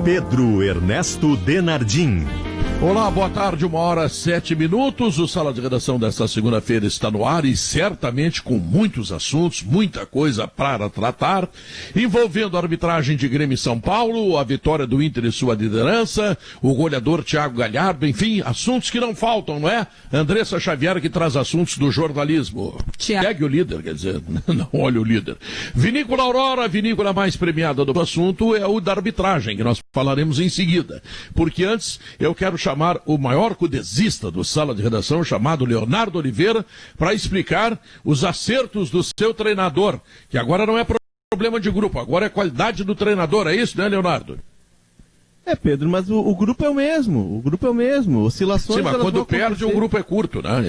Pedro Ernesto Denardim. Olá, boa tarde, 1h07. O Sala de Redação desta segunda-feira está no ar e certamente com muitos assuntos, muita coisa para tratar, envolvendo a arbitragem de Grêmio e São Paulo, a vitória do Inter e sua liderança, o goleador Thiago Galhardo, enfim, assuntos que não faltam, não é? Andressa Xavier que traz assuntos do jornalismo. Segue o líder, quer dizer, não olha o líder. Vinícola Aurora, a vinícola mais premiada do assunto é o da arbitragem, que nós falaremos em seguida. Porque antes eu quero chamar o maior cudezista do Sala de Redação, chamado Leonardo Oliveira, para explicar os acertos do seu treinador, que agora não é problema de grupo, agora é qualidade do treinador, é isso, né, Leonardo? É, Pedro, mas o grupo é o mesmo, oscilações... Sim, mas quando perde o grupo é curto, né?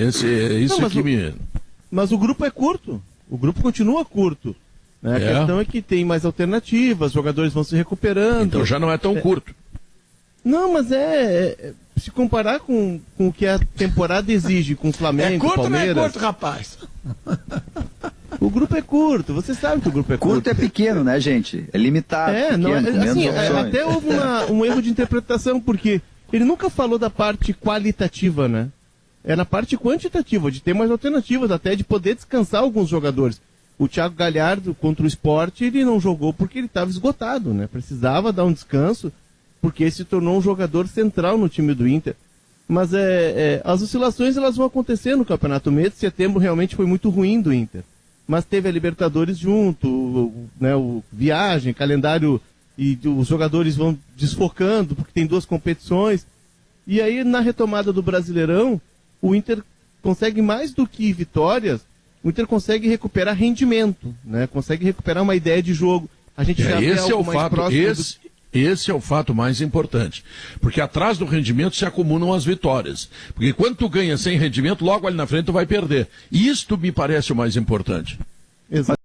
Mas o grupo é curto, o grupo continua curto. Né? A questão é que tem mais alternativas, os jogadores vão se recuperando. Então já não é tão curto. Não, mas se comparar com o que a temporada exige, com o Flamengo, curto, Palmeiras... não é curto, rapaz. O grupo é curto, você sabe que o grupo é curto. Curto é pequeno, né, gente? É limitado, pequeno, até houve um erro de interpretação, porque ele nunca falou da parte qualitativa, né? É na parte quantitativa, de ter mais alternativas, até de poder descansar alguns jogadores. O Thiago Galhardo, contra o Sport, ele não jogou porque ele estava esgotado, né? Precisava dar um descanso, porque ele se tornou um jogador central no time do Inter. Mas as oscilações elas vão acontecer no campeonato. O mês de setembro realmente foi muito ruim do Inter. Mas teve a Libertadores junto, o viagem, calendário, e os jogadores vão desfocando, porque tem 2 competições. E aí, na retomada do Brasileirão, o Inter consegue mais do que vitórias, o Inter consegue recuperar rendimento, né? Consegue recuperar uma ideia de jogo. A gente já vê algo mais próximo Esse é o fato mais importante, porque atrás do rendimento se acumulam as vitórias, porque quando tu ganha sem rendimento, logo ali na frente tu vai perder. Isto me parece o mais importante. Exato.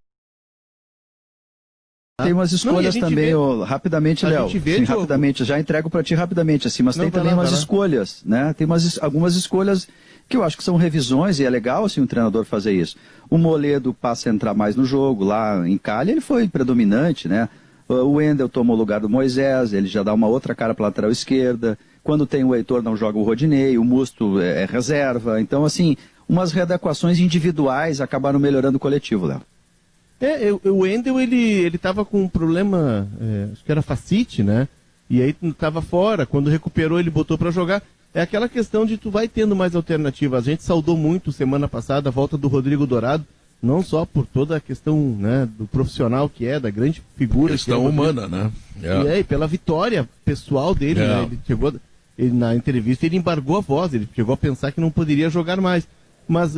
Tem umas escolhas também, rapidamente, Léo. Rapidamente, já entrego para ti rapidamente, assim, mas tem também umas escolhas, né? Tem algumas escolhas que eu acho que são revisões e é legal, assim, um treinador fazer isso. O Moledo passa a entrar mais no jogo, lá em Cali ele foi predominante, né? O Wendel tomou o lugar do Moisés, ele já dá uma outra cara para a lateral esquerda. Quando tem o Heitor, não joga o Rodinei, o Musto é reserva. Então, assim, umas readequações individuais acabaram melhorando o coletivo, Léo. O Wendel, ele tava com um problema, acho que era fascite, né? E aí tava fora, quando recuperou ele botou para jogar. É aquela questão de tu vai tendo mais alternativas. A gente saudou muito semana passada a volta do Rodrigo Dourado, não só por toda a questão, né, do profissional que é, da grande figura. Questão humana, né? E pela vitória pessoal dele, né? Ele chegou, na entrevista ele embargou a voz, ele chegou a pensar que não poderia jogar mais. Mas,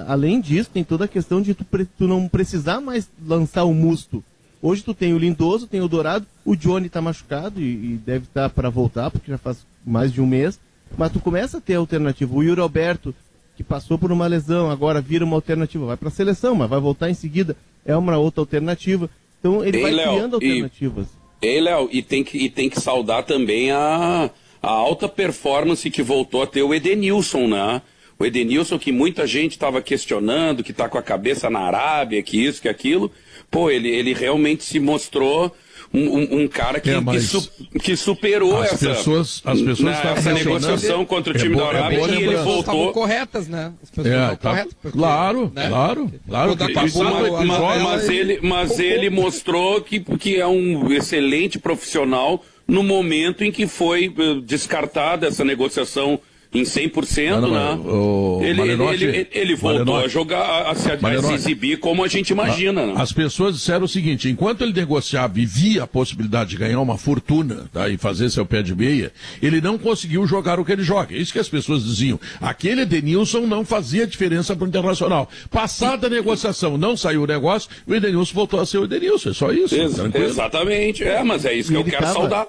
além disso, tem toda a questão de tu não precisar mais lançar o Musto. Hoje tu tem o Lindoso, tem o Dourado, o Johnny tá machucado e deve estar para voltar, porque já faz mais de um mês. Mas tu começa a ter alternativa. O Yuri Alberto, que passou por uma lesão, agora vira uma alternativa, vai para a seleção, mas vai voltar em seguida, é uma outra alternativa. Então ele vai criando alternativas. Léo, e tem que saudar também a alta performance que voltou a ter o Edenilson, né? O Edenilson, que muita gente estava questionando, que está com a cabeça na Arábia, que isso, que aquilo. Pô, ele realmente se mostrou um cara que superou essa negociação contra o time da Arábia e ele voltou. Estavam corretas, né? As pessoas estavam corretas. Porque, claro. Mas ele mostrou que é um excelente profissional no momento em que foi descartada essa negociação em 100%, né? Ele voltou a jogar, a se exibir como a gente imagina, né? As pessoas disseram o seguinte: enquanto ele negociava e via a possibilidade de ganhar uma fortuna, tá, e fazer seu pé de meia, ele não conseguiu jogar o que ele joga. É isso que as pessoas diziam. Aquele Edenilson não fazia diferença para o Internacional. Passada a negociação, não saiu o negócio, o Edenilson voltou a ser o Edenilson. É só isso. Exatamente. Mas é isso que eu quero saudar.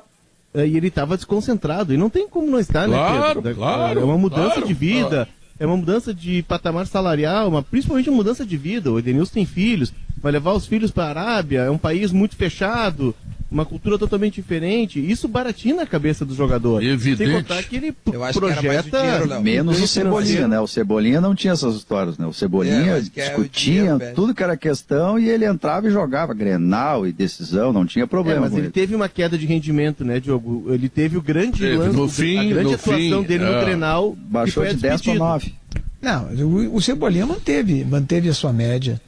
E ele estava desconcentrado, e não tem como não estar, né, Pedro? Claro. É uma mudança de vida, é uma mudança de patamar salarial, principalmente uma mudança de vida. O Edenilson tem filhos, vai levar os filhos para a Arábia, é um país muito fechado, uma cultura totalmente diferente. Isso baratina a cabeça do jogador. Evidente. Sem contar que ele projeta... Menos o Cebolinha, né? O Cebolinha não tinha essas histórias, né? O Cebolinha discutia tudo que era questão e ele entrava e jogava Grenal e decisão, não tinha problema. Mas ele teve uma queda de rendimento, né, Diogo? Ele teve o grande lance, a grande atuação dele no Grenal. Baixou de 10 para 9. Não, o Cebolinha manteve a sua média.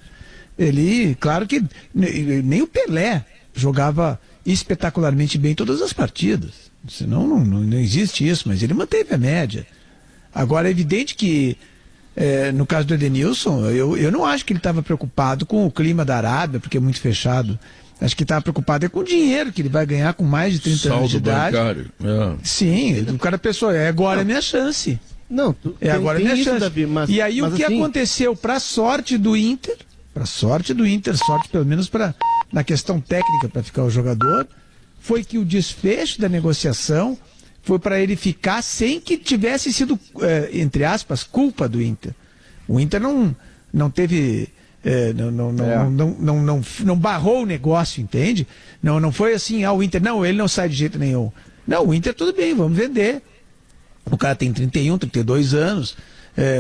Ele, claro que nem o Pelé jogava espetacularmente bem todas as partidas. Senão não existe isso, mas ele manteve a média. Agora é evidente que no caso do Edenilson, eu não acho que ele estava preocupado com o clima da Arábia, porque é muito fechado. Acho que estava preocupado com o dinheiro que ele vai ganhar com mais de 30 anos de idade. Bancário. Sim, o cara pensou, agora é minha chance. Não, agora é minha chance. Davi, e aí o que aconteceu para sorte do Inter, sorte pelo menos na questão técnica para ficar o jogador, foi que o desfecho da negociação foi para ele ficar sem que tivesse sido, entre aspas, culpa do Inter. O Inter não teve, não barrou o negócio, entende? Não foi assim, o Inter, ele não sai de jeito nenhum. Não, o Inter tudo bem, vamos vender. O cara tem 31, 32 anos,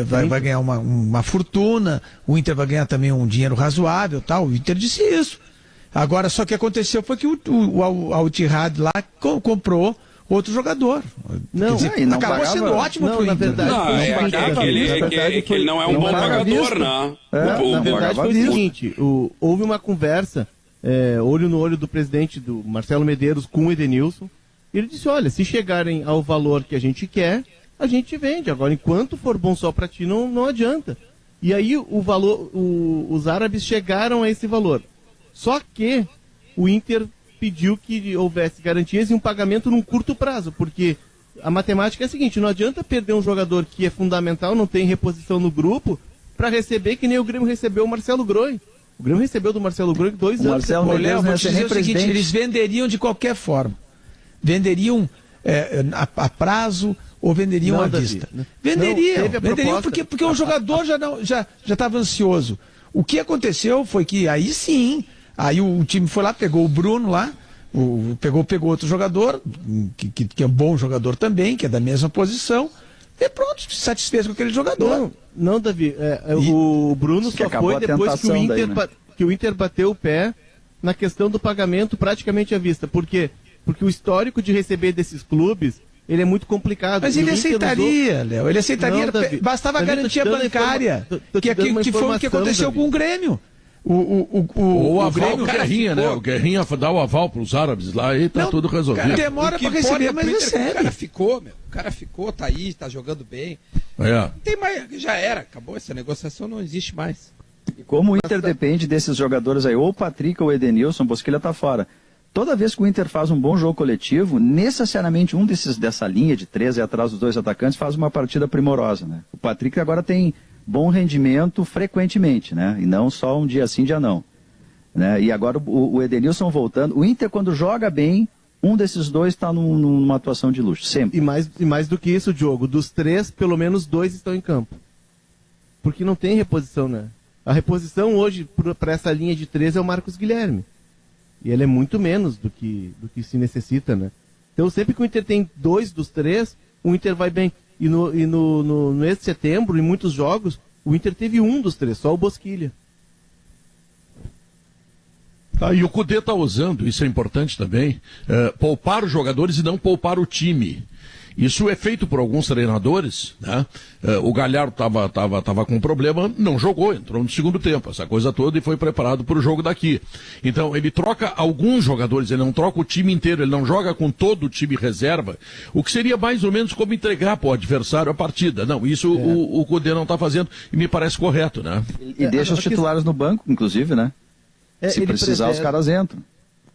vai ganhar uma fortuna, o Inter vai ganhar também um dinheiro razoável, tal. O Inter disse isso. Agora, só que aconteceu foi que o Al-Ittihad lá comprou outro jogador. Não, quer dizer, acabou sendo ótimo pro Inter. É que ele não é um bom jogador, né? Na verdade foi o seguinte, houve uma conversa, olho no olho do presidente do Marcelo Medeiros com o Edenilson. Ele disse, olha, se chegarem ao valor que a gente quer, a gente vende. Agora, enquanto for bom só para ti, não adianta. E aí os árabes chegaram a esse valor. Só que o Inter pediu que houvesse garantias e um pagamento num curto prazo, porque a matemática é a seguinte, não adianta perder um jogador que é fundamental, não tem reposição no grupo, para receber que nem o Grêmio recebeu o Marcelo Groi. O Grêmio recebeu do Marcelo Groi 2 anos. Marcelo Medeiros, vou te dizer o seguinte, eles venderiam de qualquer forma. Venderiam a prazo ou venderiam à vista? Venderiam porque o jogador já estava ansioso. O que aconteceu foi que aí sim, aí o time foi lá, pegou o Bruno lá, pegou outro jogador, que é um bom jogador também, que é da mesma posição, e pronto, se satisfez com aquele jogador. Não, Davi, o Bruno só foi depois que o Inter bateu o pé na questão do pagamento praticamente à vista. Por quê? Porque o histórico de receber desses clubes, ele é muito complicado. Mas ele aceitaria, Léo, ele aceitaria, bastava a garantia bancária, que foi o que aconteceu com o Grêmio. O aval do Guerrinha, né? O Guerrinha dá o aval para os árabes lá e tá tudo resolvido. Cara, demora para receber, mas recebe. O cara ficou, tá aí, tá jogando bem. Não tem mais, já era, acabou, essa negociação não existe mais. E como o Inter depende desses jogadores aí, ou o Patrick ou o Edenilson, o Bosquilha tá fora. Toda vez que o Inter faz um bom jogo coletivo, necessariamente um dessa linha de 13 atrás dos dois atacantes faz uma partida primorosa, né? O Patrick agora tem bom rendimento frequentemente, né? E não só um dia sim, dia não. Né? E agora o Edenilson voltando. O Inter, quando joga bem, um desses dois está numa atuação de luxo, sempre. E mais do que isso, Diogo, dos 3, pelo menos 2 estão em campo. Porque não tem reposição, né? A reposição hoje para essa linha de 3 é o Marcos Guilherme. E ele é muito menos do que se necessita, né? Então sempre que o Inter tem 2 dos 3, o Inter vai bem. E no mês de setembro, em muitos jogos, o Inter teve 1 dos 3, só o Bosquilha. E o Cudê tá usando, isso é importante também, poupar os jogadores e não poupar o time. Isso é feito por alguns treinadores, né? O Galhardo tava com um problema, não jogou, entrou no segundo tempo, essa coisa toda, e foi preparado para o jogo daqui. Então, ele troca alguns jogadores, ele não troca o time inteiro, ele não joga com todo o time reserva, o que seria mais ou menos como entregar para o adversário a partida. Não, isso o Cudê não está fazendo, e me parece correto, né? E deixa os titulares no banco, inclusive, né? Se precisar, os caras entram.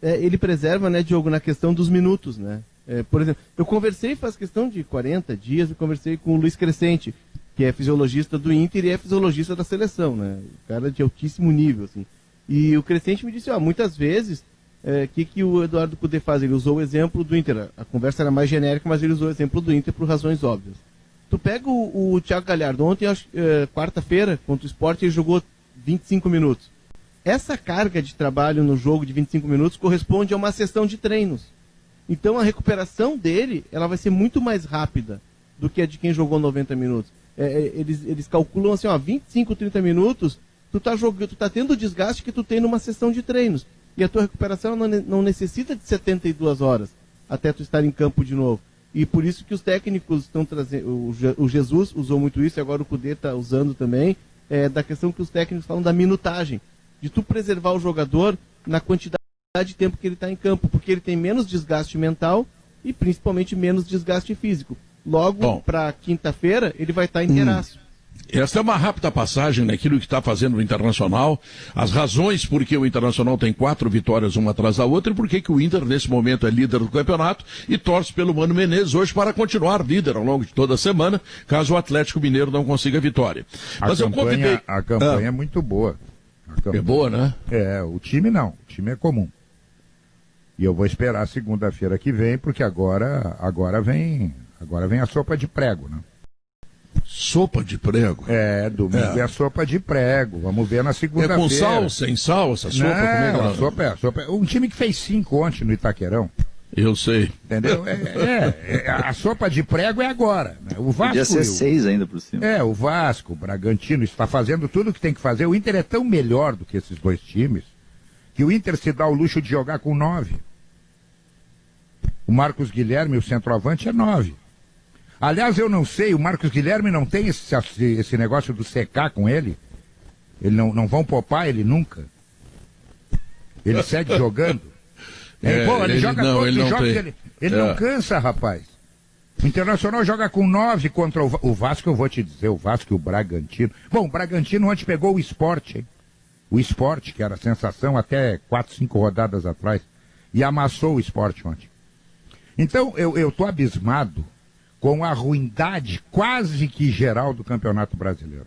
Ele preserva, né, Diogo, na questão dos minutos, né? Por exemplo, eu conversei faz questão de 40 dias, eu conversei com o Luiz Crescente, que é fisiologista do Inter e é fisiologista da seleção, né? Um cara de altíssimo nível, assim. E o Crescente me disse, muitas vezes, que o Eduardo Cudê faz? Ele usou o exemplo do Inter. A conversa era mais genérica, mas ele usou o exemplo do Inter por razões óbvias. Tu pega o Thiago Galhardo, ontem, quarta-feira, contra o Sport, ele jogou 25 minutos. essa carga de trabalho no jogo de 25 minutos corresponde a uma sessão de treinos. Então a recuperação dele, ela vai ser muito mais rápida do que a de quem jogou 90 minutos. Eles calculam assim, 25, 30 minutos, tu tá tendo o desgaste que tu tem numa sessão de treinos. E a tua recuperação não necessita de 72 horas até tu estar em campo de novo. E por isso que os técnicos estão trazendo, o Jesus usou muito isso, e agora o Cudê está usando também, da questão que os técnicos falam da minutagem, de tu preservar o jogador na quantidade de tempo que ele está em campo, porque ele tem menos desgaste mental e principalmente menos desgaste físico. Logo, para quinta-feira, ele vai estar inteiraço. Esta é uma rápida passagem naquilo que está fazendo o Internacional, as razões por que o Internacional tem 4 vitórias uma atrás da outra e por que o Inter, nesse momento, é líder do campeonato e torce pelo Mano Menezes hoje para continuar líder ao longo de toda a semana, caso o Atlético Mineiro não consiga a vitória. Mas eu convidei... A campanha é muito boa. É boa, né? O time não. O time é comum. E eu vou esperar segunda-feira que vem, porque agora vem a sopa de prego, né? Sopa de prego? Domingo é a sopa de prego. Vamos ver na segunda-feira. É com sal, sem sal, essa sopa? Não, sopa é um time que fez 5 ontem no Itaquerão. Eu sei. Entendeu? A sopa de prego é agora. Né? O Vasco, podia ser 6 ainda por cima. O Vasco, o Bragantino, está fazendo tudo o que tem que fazer. O Inter é tão melhor do que esses 2 times que o Inter se dá o luxo de jogar com 9. O Marcos Guilherme, o centroavante, é 9. Aliás, eu não sei, o Marcos Guilherme não tem esse negócio do secar com ele? Ele não vão poupar ele nunca? Ele segue jogando? Ele joga todos os jogos, ele não cansa, rapaz. O Internacional joga com 9 contra o Vasco, eu vou te dizer, o Vasco e o Bragantino. Bom, o Bragantino ontem pegou o Sport, hein? O Sport, que era a sensação até 4, 5 rodadas atrás, e amassou o Sport ontem. Então, eu tô abismado com a ruindade quase que geral do Campeonato Brasileiro.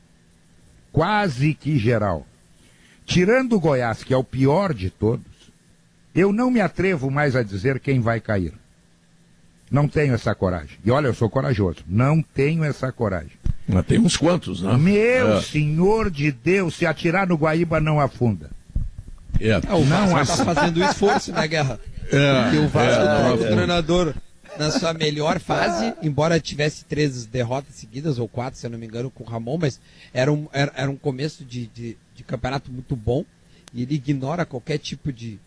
Quase que geral. Tirando o Goiás, que é o pior de todos, eu não me atrevo mais a dizer quem vai cair. Não tenho essa coragem. E olha, eu sou corajoso. Não tenho essa coragem. Mas tem uns quantos, né? Meu Senhor de Deus, se atirar no Guaíba não afunda. O Vasco está fazendo esforço, né, Guerra? Porque o Vasco, o treinador, na sua melhor fase, embora tivesse 3 derrotas seguidas, ou 4, se eu não me engano, com o Ramon, mas era um começo de campeonato muito bom, e ele ignora qualquer tipo de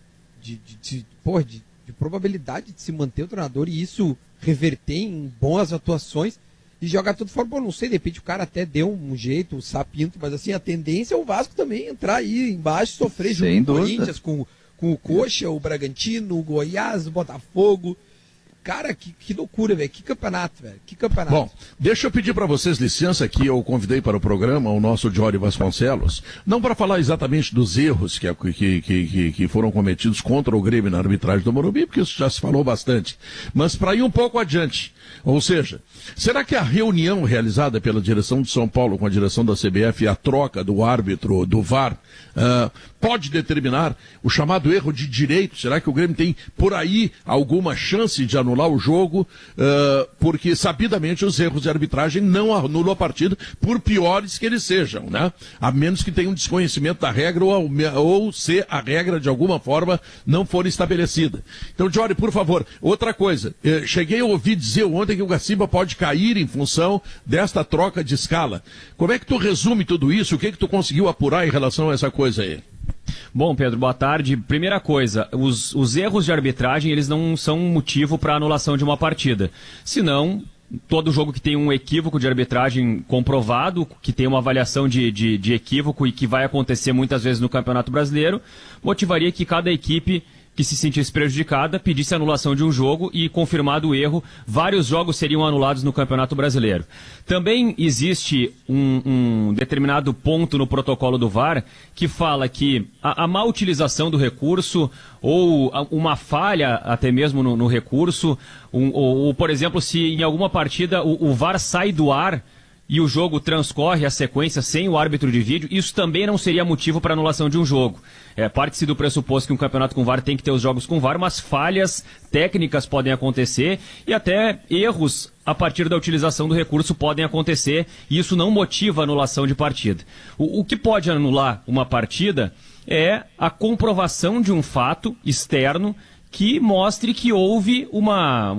probabilidade de se manter o treinador e isso reverter em boas atuações e jogar tudo fora. Não sei, de repente o cara até deu um jeito, o sapinto, mas assim, a tendência é o Vasco também entrar aí embaixo, sofrer junto com o Corinthians, com o Coxa, o Bragantino, o Goiás, o Botafogo. Cara, que loucura, velho. Que campeonato, velho. Que campeonato. Bom, deixa eu pedir para vocês licença que eu convidei para o programa o nosso Jory Vasconcelos, não para falar exatamente dos erros que foram cometidos contra o Grêmio na arbitragem do Morumbi, porque isso já se falou bastante, mas para ir um pouco adiante. Ou seja, será que a reunião realizada pela direção de São Paulo com a direção da CBF e a troca do árbitro, do VAR, pode determinar o chamado erro de direito? Será que o Grêmio tem por aí alguma chance de anular o jogo? Porque sabidamente os erros de arbitragem não anulam a partida, por piores que eles sejam, né? A menos que tenha um desconhecimento da regra ou se a regra de alguma forma não for estabelecida. Então, Jory, por favor, outra coisa, cheguei a ouvir dizer ontem que o Gaciba pode cair em função desta troca de escala. Como é que tu resume tudo isso? O que tu conseguiu apurar em relação a essa coisa aí? Bom, Pedro, boa tarde. Primeira coisa, os erros de arbitragem, eles não são motivo para anulação de uma partida. Senão, todo jogo que tem um equívoco de arbitragem comprovado, que tem uma avaliação de equívoco e que vai acontecer muitas vezes no Campeonato Brasileiro, motivaria que cada equipe que se sentisse prejudicada pedisse anulação de um jogo e, confirmado o erro, vários jogos seriam anulados no Campeonato Brasileiro. Também existe um determinado ponto no protocolo do VAR que fala que a má utilização do recurso ou uma falha até mesmo no recurso, ou, por exemplo, se em alguma partida o VAR sai do ar e o jogo transcorre a sequência sem o árbitro de vídeo, isso também não seria motivo para anulação de um jogo. Parte-se do pressuposto que um campeonato com VAR tem que ter os jogos com VAR, mas falhas técnicas podem acontecer e até erros a partir da utilização do recurso podem acontecer e isso não motiva a anulação de partida. O que pode anular uma partida é a comprovação de um fato externo que mostre que houve uma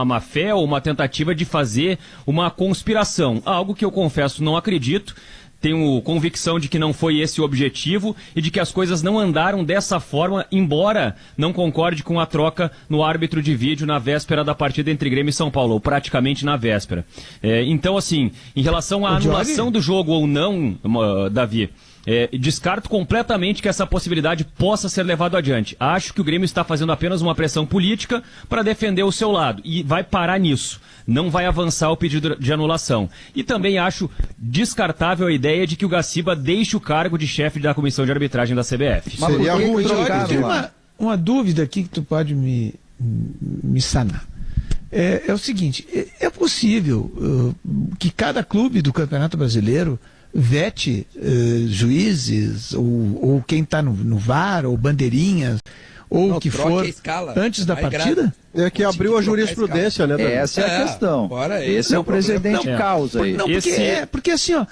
má-fé ou uma tentativa de fazer uma conspiração. Algo que eu confesso não acredito. Tenho convicção de que não foi esse o objetivo e de que as coisas não andaram dessa forma, embora não concorde com a troca no árbitro de vídeo na véspera da partida entre Grêmio e São Paulo, ou praticamente na véspera. Então, assim, em relação à anulação do jogo ou não, Davi, descarto completamente que essa possibilidade possa ser levada adiante. Acho que o Grêmio está fazendo apenas uma pressão política para defender o seu lado e vai parar nisso. Não vai avançar o pedido de anulação. E também acho descartável a ideia de que o Gaciba deixe o cargo de chefe da comissão de arbitragem da CBF. Seria ruim trocar. Tem uma dúvida aqui que tu pode me sanar. É o seguinte, é possível que cada clube do Campeonato Brasileiro vete juízes ou quem está no VAR ou bandeirinhas ou o que for antes da partida? É que abriu a jurisprudência, né? Essa é a questão. Esse é o precedente causa aí. Não, porque assim, ó,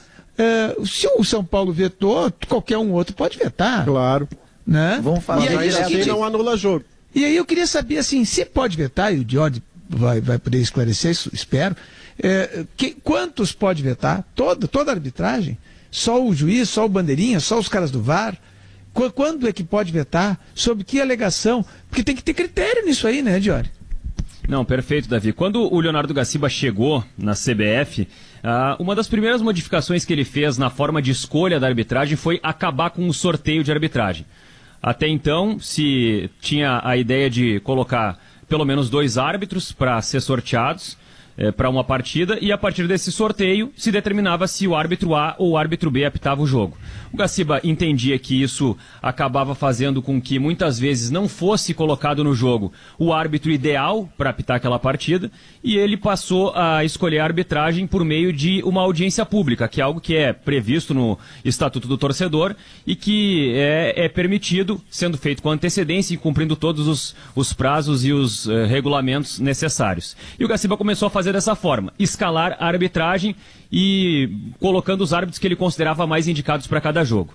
se o São Paulo vetou, qualquer um outro pode vetar. Claro. Né? Vamos fazer assim não anula jogo. E aí eu queria saber, assim, se pode vetar, e o Jordi vai poder esclarecer isso, espero, quantos pode vetar? Toda a arbitragem? Só o juiz, só o bandeirinha, só os caras do VAR? Quando é que pode vetar? Sob que alegação? Porque tem que ter critério nisso aí, né, Diori? Não, perfeito, Davi. Quando o Leonardo Gaciba chegou na CBF, uma das primeiras modificações que ele fez na forma de escolha da arbitragem foi acabar com o sorteio de arbitragem. Até então, se tinha a ideia de colocar pelo menos 2 árbitros para ser sorteados para uma partida, e a partir desse sorteio se determinava se o árbitro A ou o árbitro B apitava o jogo. O Gaciba entendia que isso acabava fazendo com que muitas vezes não fosse colocado no jogo o árbitro ideal para apitar aquela partida, e ele passou a escolher a arbitragem por meio de uma audiência pública, que é algo que é previsto no Estatuto do Torcedor e que é permitido, sendo feito com antecedência e cumprindo todos os prazos e os regulamentos necessários. E o Gaciba começou a fazer dessa forma, escalar a arbitragem e colocando os árbitros que ele considerava mais indicados para cada jogo.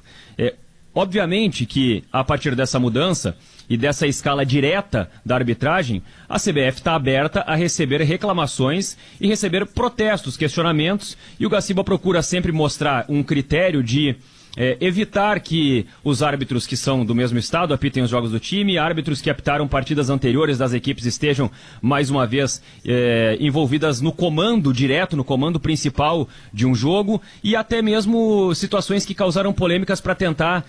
Obviamente que, a partir dessa mudança e dessa escala direta da arbitragem, a CBF está aberta a receber reclamações e receber protestos, questionamentos, e o Gaciba procura sempre mostrar um critério de evitar que os árbitros que são do mesmo estado apitem os jogos do time, árbitros que apitaram partidas anteriores das equipes estejam mais uma vez envolvidas no comando direto, no comando principal de um jogo, e até mesmo situações que causaram polêmicas para tentar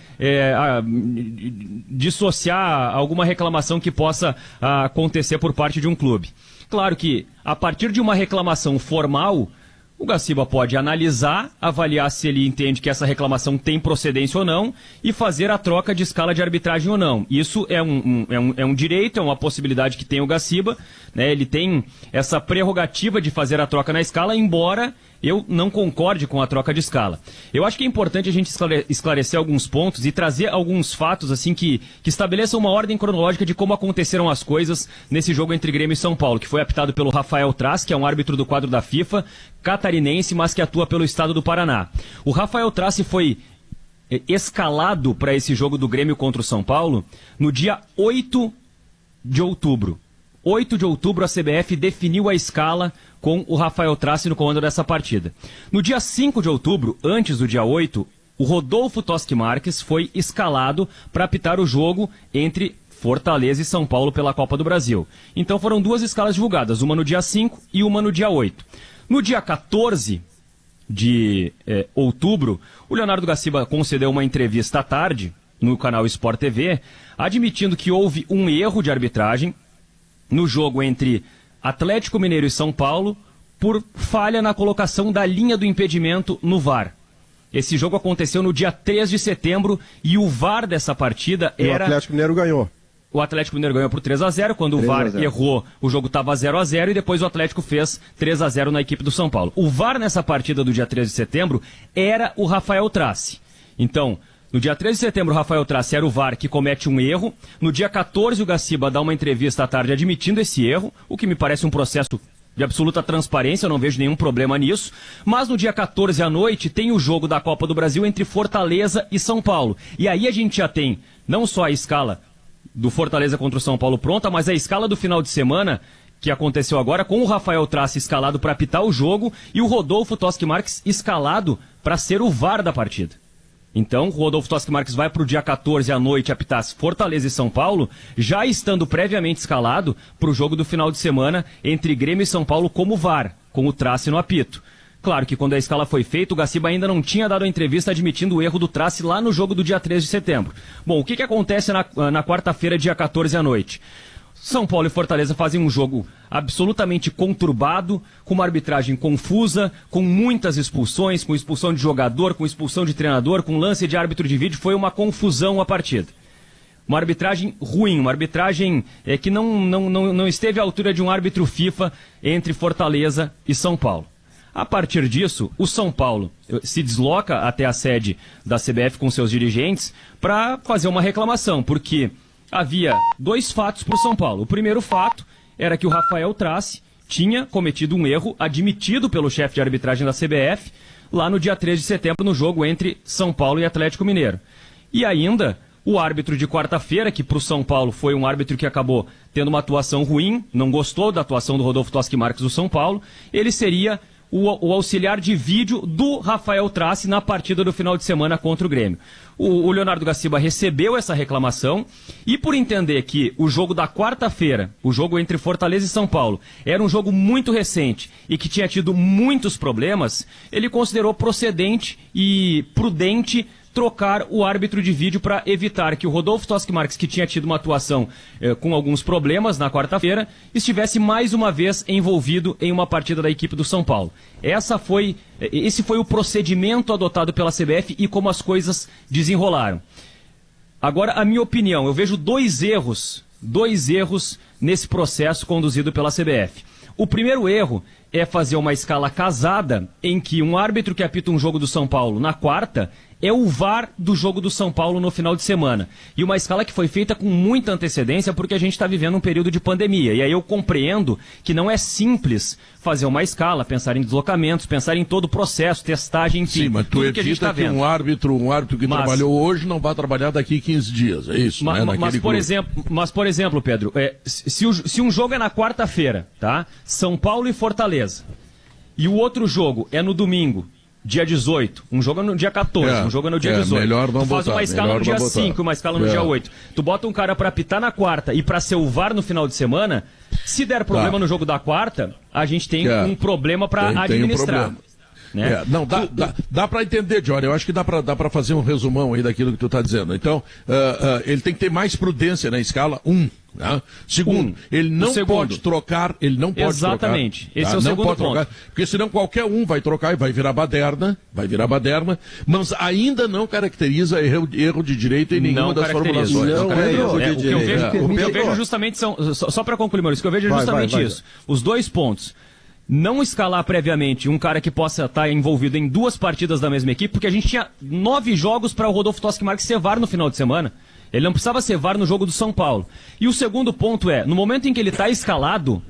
dissociar alguma reclamação que possa acontecer por parte de um clube. Claro que, a partir de uma reclamação formal, o Gaciba pode analisar, avaliar se ele entende que essa reclamação tem procedência ou não e fazer a troca de escala de arbitragem ou não. Isso é um direito, é uma possibilidade que tem o Gaciba, né? Ele tem essa prerrogativa de fazer a troca na escala, embora eu não concorde com a troca de escala. Eu acho que é importante a gente esclarecer alguns pontos e trazer alguns fatos assim que estabeleçam uma ordem cronológica de como aconteceram as coisas nesse jogo entre Grêmio e São Paulo, que foi apitado pelo Rafael Traz, que é um árbitro do quadro da FIFA, catarinense, mas que atua pelo estado do Paraná. O Rafael Traz foi escalado para esse jogo do Grêmio contra o São Paulo no dia 8 de outubro. 8 de outubro a CBF definiu a escala com o Rafael Trace no comando dessa partida. No dia 5 de outubro, antes do dia 8, o Rodolfo Toschi Marques foi escalado para apitar o jogo entre Fortaleza e São Paulo pela Copa do Brasil. Então foram 2 escalas divulgadas, uma no dia 5 e uma no dia 8. No dia 14 de outubro, o Leonardo Gaciba concedeu uma entrevista à tarde no canal Sport TV, admitindo que houve um erro de arbitragem no jogo entre Atlético Mineiro e São Paulo por falha na colocação da linha do impedimento no VAR. Esse jogo aconteceu no dia 3 de setembro e o VAR dessa partida era... O Atlético Mineiro ganhou. O Atlético Mineiro ganhou por 3-0, quando o VAR errou, o jogo estava 0-0 e depois o Atlético fez 3-0 na equipe do São Paulo. O VAR nessa partida do dia 3 de setembro era o Rafael Trace. Então, no dia 13 de setembro, o Rafael Trace era o VAR que comete um erro. No dia 14, o Gaciba dá uma entrevista à tarde admitindo esse erro, o que me parece um processo de absoluta transparência, eu não vejo nenhum problema nisso. Mas no dia 14 à noite tem o jogo da Copa do Brasil entre Fortaleza e São Paulo. E aí a gente já tem não só a escala do Fortaleza contra o São Paulo pronta, mas a escala do final de semana que aconteceu agora, com o Rafael Trace escalado para apitar o jogo e o Rodolfo Toschi Marques escalado para ser o VAR da partida. Então, o Rodolfo Toschi Marques vai para o dia 14 à noite apitar Fortaleza e São Paulo, já estando previamente escalado para o jogo do final de semana entre Grêmio e São Paulo como VAR, com o Trace no apito. Claro que quando a escala foi feita, o Gaciba ainda não tinha dado a entrevista admitindo o erro do Trace lá no jogo do dia 3 de setembro. Bom, o que acontece na quarta-feira, dia 14 à noite? São Paulo e Fortaleza fazem um jogo absolutamente conturbado, com uma arbitragem confusa, com muitas expulsões, com expulsão de jogador, com expulsão de treinador, com lance de árbitro de vídeo. Foi uma confusão a partida. Uma arbitragem ruim, uma arbitragem que não esteve à altura de um árbitro FIFA entre Fortaleza e São Paulo. A partir disso, o São Paulo se desloca até a sede da CBF com seus dirigentes para fazer uma reclamação, porque havia dois fatos para o São Paulo. O primeiro fato era que o Rafael Trace tinha cometido um erro admitido pelo chefe de arbitragem da CBF lá no dia 3 de setembro no jogo entre São Paulo e Atlético Mineiro. E ainda o árbitro de quarta-feira, que para o São Paulo foi um árbitro que acabou tendo uma atuação ruim, não gostou da atuação do Rodolfo Toschi Marques do São Paulo, ele seria o auxiliar de vídeo do Rafael Trace na partida do final de semana contra o Grêmio. O Leonardo Gaciba recebeu essa reclamação e, por entender que o jogo da quarta-feira, o jogo entre Fortaleza e São Paulo, era um jogo muito recente e que tinha tido muitos problemas, ele considerou procedente e prudente trocar o árbitro de vídeo para evitar que o Rodolfo Toschi Marques, que tinha tido uma atuação com alguns problemas na quarta-feira, estivesse mais uma vez envolvido em uma partida da equipe do São Paulo. Esse foi o procedimento adotado pela CBF e como as coisas desenrolaram. Agora, a minha opinião, eu vejo dois erros nesse processo conduzido pela CBF. O primeiro erro é fazer uma escala casada em que um árbitro que apita um jogo do São Paulo na quarta é o VAR do jogo do São Paulo no final de semana. E uma escala que foi feita com muita antecedência porque a gente está vivendo um período de pandemia. E aí eu compreendo que não é simples fazer uma escala, pensar em deslocamentos, pensar em todo o processo, testagem, enfim. Sim, mas tu evita que um árbitro que trabalhou hoje não vai trabalhar daqui 15 dias, é isso, né? Mas, por exemplo, Pedro, se um jogo é na quarta-feira, tá? São Paulo e Fortaleza, e o outro jogo é no domingo, dia 18, um jogo é no dia 14, um jogo é no dia 18. Melhor não tu faz botar, uma escala no dia 5, uma escala no dia 8. Tu bota um cara pra apitar na quarta e pra ser o VAR no final de semana, se der problema no jogo da quarta, a gente tem um problema pra administrar. Né? Não, dá para entender, Johnny. Eu acho que dá para fazer um resumão aí daquilo que tu está dizendo. Então, ele tem que ter mais prudência na escala 1. Né? Segundo, ele não pode trocar, Exatamente. Trocar, esse é o segundo ponto. Trocar, porque senão qualquer um vai trocar e vai virar baderna, mas ainda não caracteriza erro de direito em nenhuma das formulações. O que eu vejo justamente só para concluir, Maurício, o que eu vejo é justamente isso. Os dois pontos. Não escalar previamente um cara que possa estar envolvido em duas partidas da mesma equipe, porque a gente tinha 9 jogos para o Rodolfo Toschi Marques ser VAR no final de semana. Ele não precisava ser VAR no jogo do São Paulo. E o segundo ponto no momento em que ele está escalado,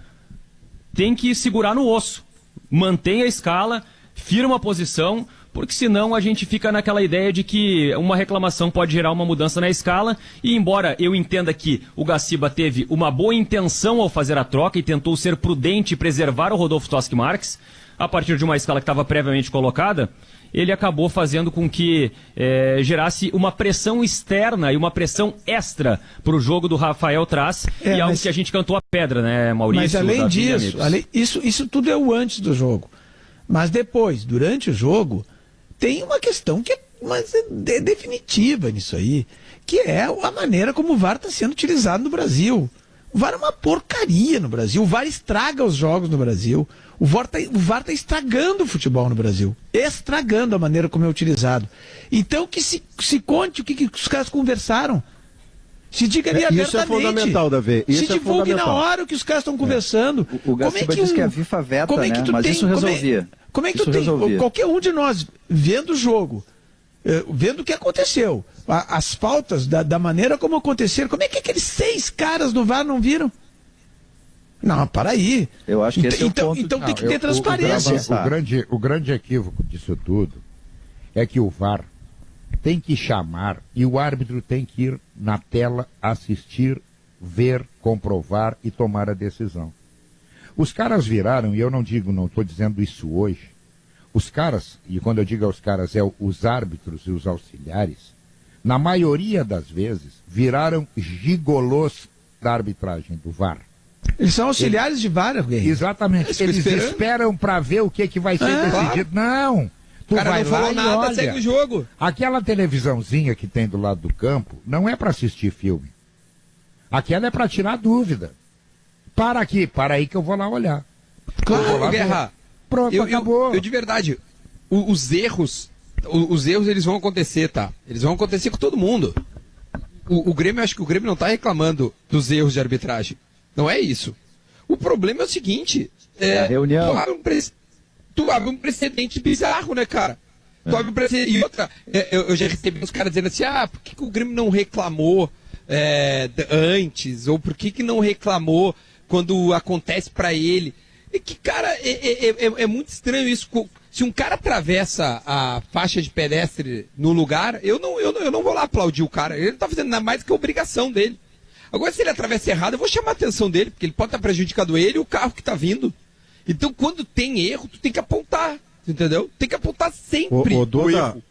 tem que segurar no osso. Mantenha a escala, firma a posição, porque senão a gente fica naquela ideia de que uma reclamação pode gerar uma mudança na escala, e embora eu entenda que o Gaciba teve uma boa intenção ao fazer a troca e tentou ser prudente e preservar o Rodolfo Toschi Marques, a partir de uma escala que estava previamente colocada, ele acabou fazendo com que gerasse uma pressão externa e uma pressão extra para o jogo do Rafael Trace, e algo que a gente cantou a pedra, né, Maurício? Mas além disso, isso tudo é o antes do jogo. Mas depois, durante o jogo, tem uma questão que é definitiva nisso aí, que é a maneira como o VAR está sendo utilizado no Brasil. O VAR é uma porcaria no Brasil, o VAR estraga os jogos no Brasil, o VAR está estragando o futebol no Brasil, estragando a maneira como é utilizado. Então que se conte o que os caras conversaram. Se diga ali abertamente. Isso é fundamental, Davi. Se divulgue na hora o que os caras estão conversando. O Gaciba disse que a FIFA veta, né? Mas isso resolvia. Como é que tu tem, qualquer um de nós, vendo o jogo, vendo o que aconteceu, as faltas, da maneira como aconteceram, como é que aqueles 6 caras do VAR não viram? Não, para aí. Eu acho que esse é o ponto. Então tem que ter transparência. O grande equívoco disso tudo é que o VAR tem que chamar e o árbitro tem que ir na tela assistir, ver, comprovar e tomar a decisão. Os caras viraram, e eu não estou dizendo isso hoje, os caras, e quando eu digo os caras, é os árbitros e os auxiliares, na maioria das vezes, viraram gigolôs da arbitragem, do VAR. Eles são auxiliares de VAR, Guerreiro. Exatamente. Eles esperam para ver o que vai ser decidido. Claro. Não! Tu cara vai não falou lá nada, olha, segue o jogo. Aquela televisãozinha que tem do lado do campo não é para assistir filme. Aquela é para tirar dúvida. Para aí que eu vou lá olhar. Claro, Guerra. Pronto, acabou. Eu de verdade, os erros eles vão acontecer, tá? Eles vão acontecer com todo mundo. O Grêmio, acho que o Grêmio não tá reclamando dos erros de arbitragem. Não é isso. O problema é o seguinte. A reunião. Tu abre um precedente bizarro, né, cara? Tu abre um precedente. E outra, eu já recebi uns caras dizendo assim, por que o Grêmio não reclamou antes? Ou por que não reclamou quando acontece pra ele? É que, cara, é muito estranho isso. Se um cara atravessa a faixa de pedestre no lugar, eu não vou lá aplaudir o cara. Ele não tá fazendo nada mais do que a obrigação dele. Agora, se ele atravessa errado, eu vou chamar a atenção dele, porque ele pode estar prejudicando ele e o carro que tá vindo. Então, quando tem erro, tu tem que apontar, entendeu? Tem que apontar sempre o erro.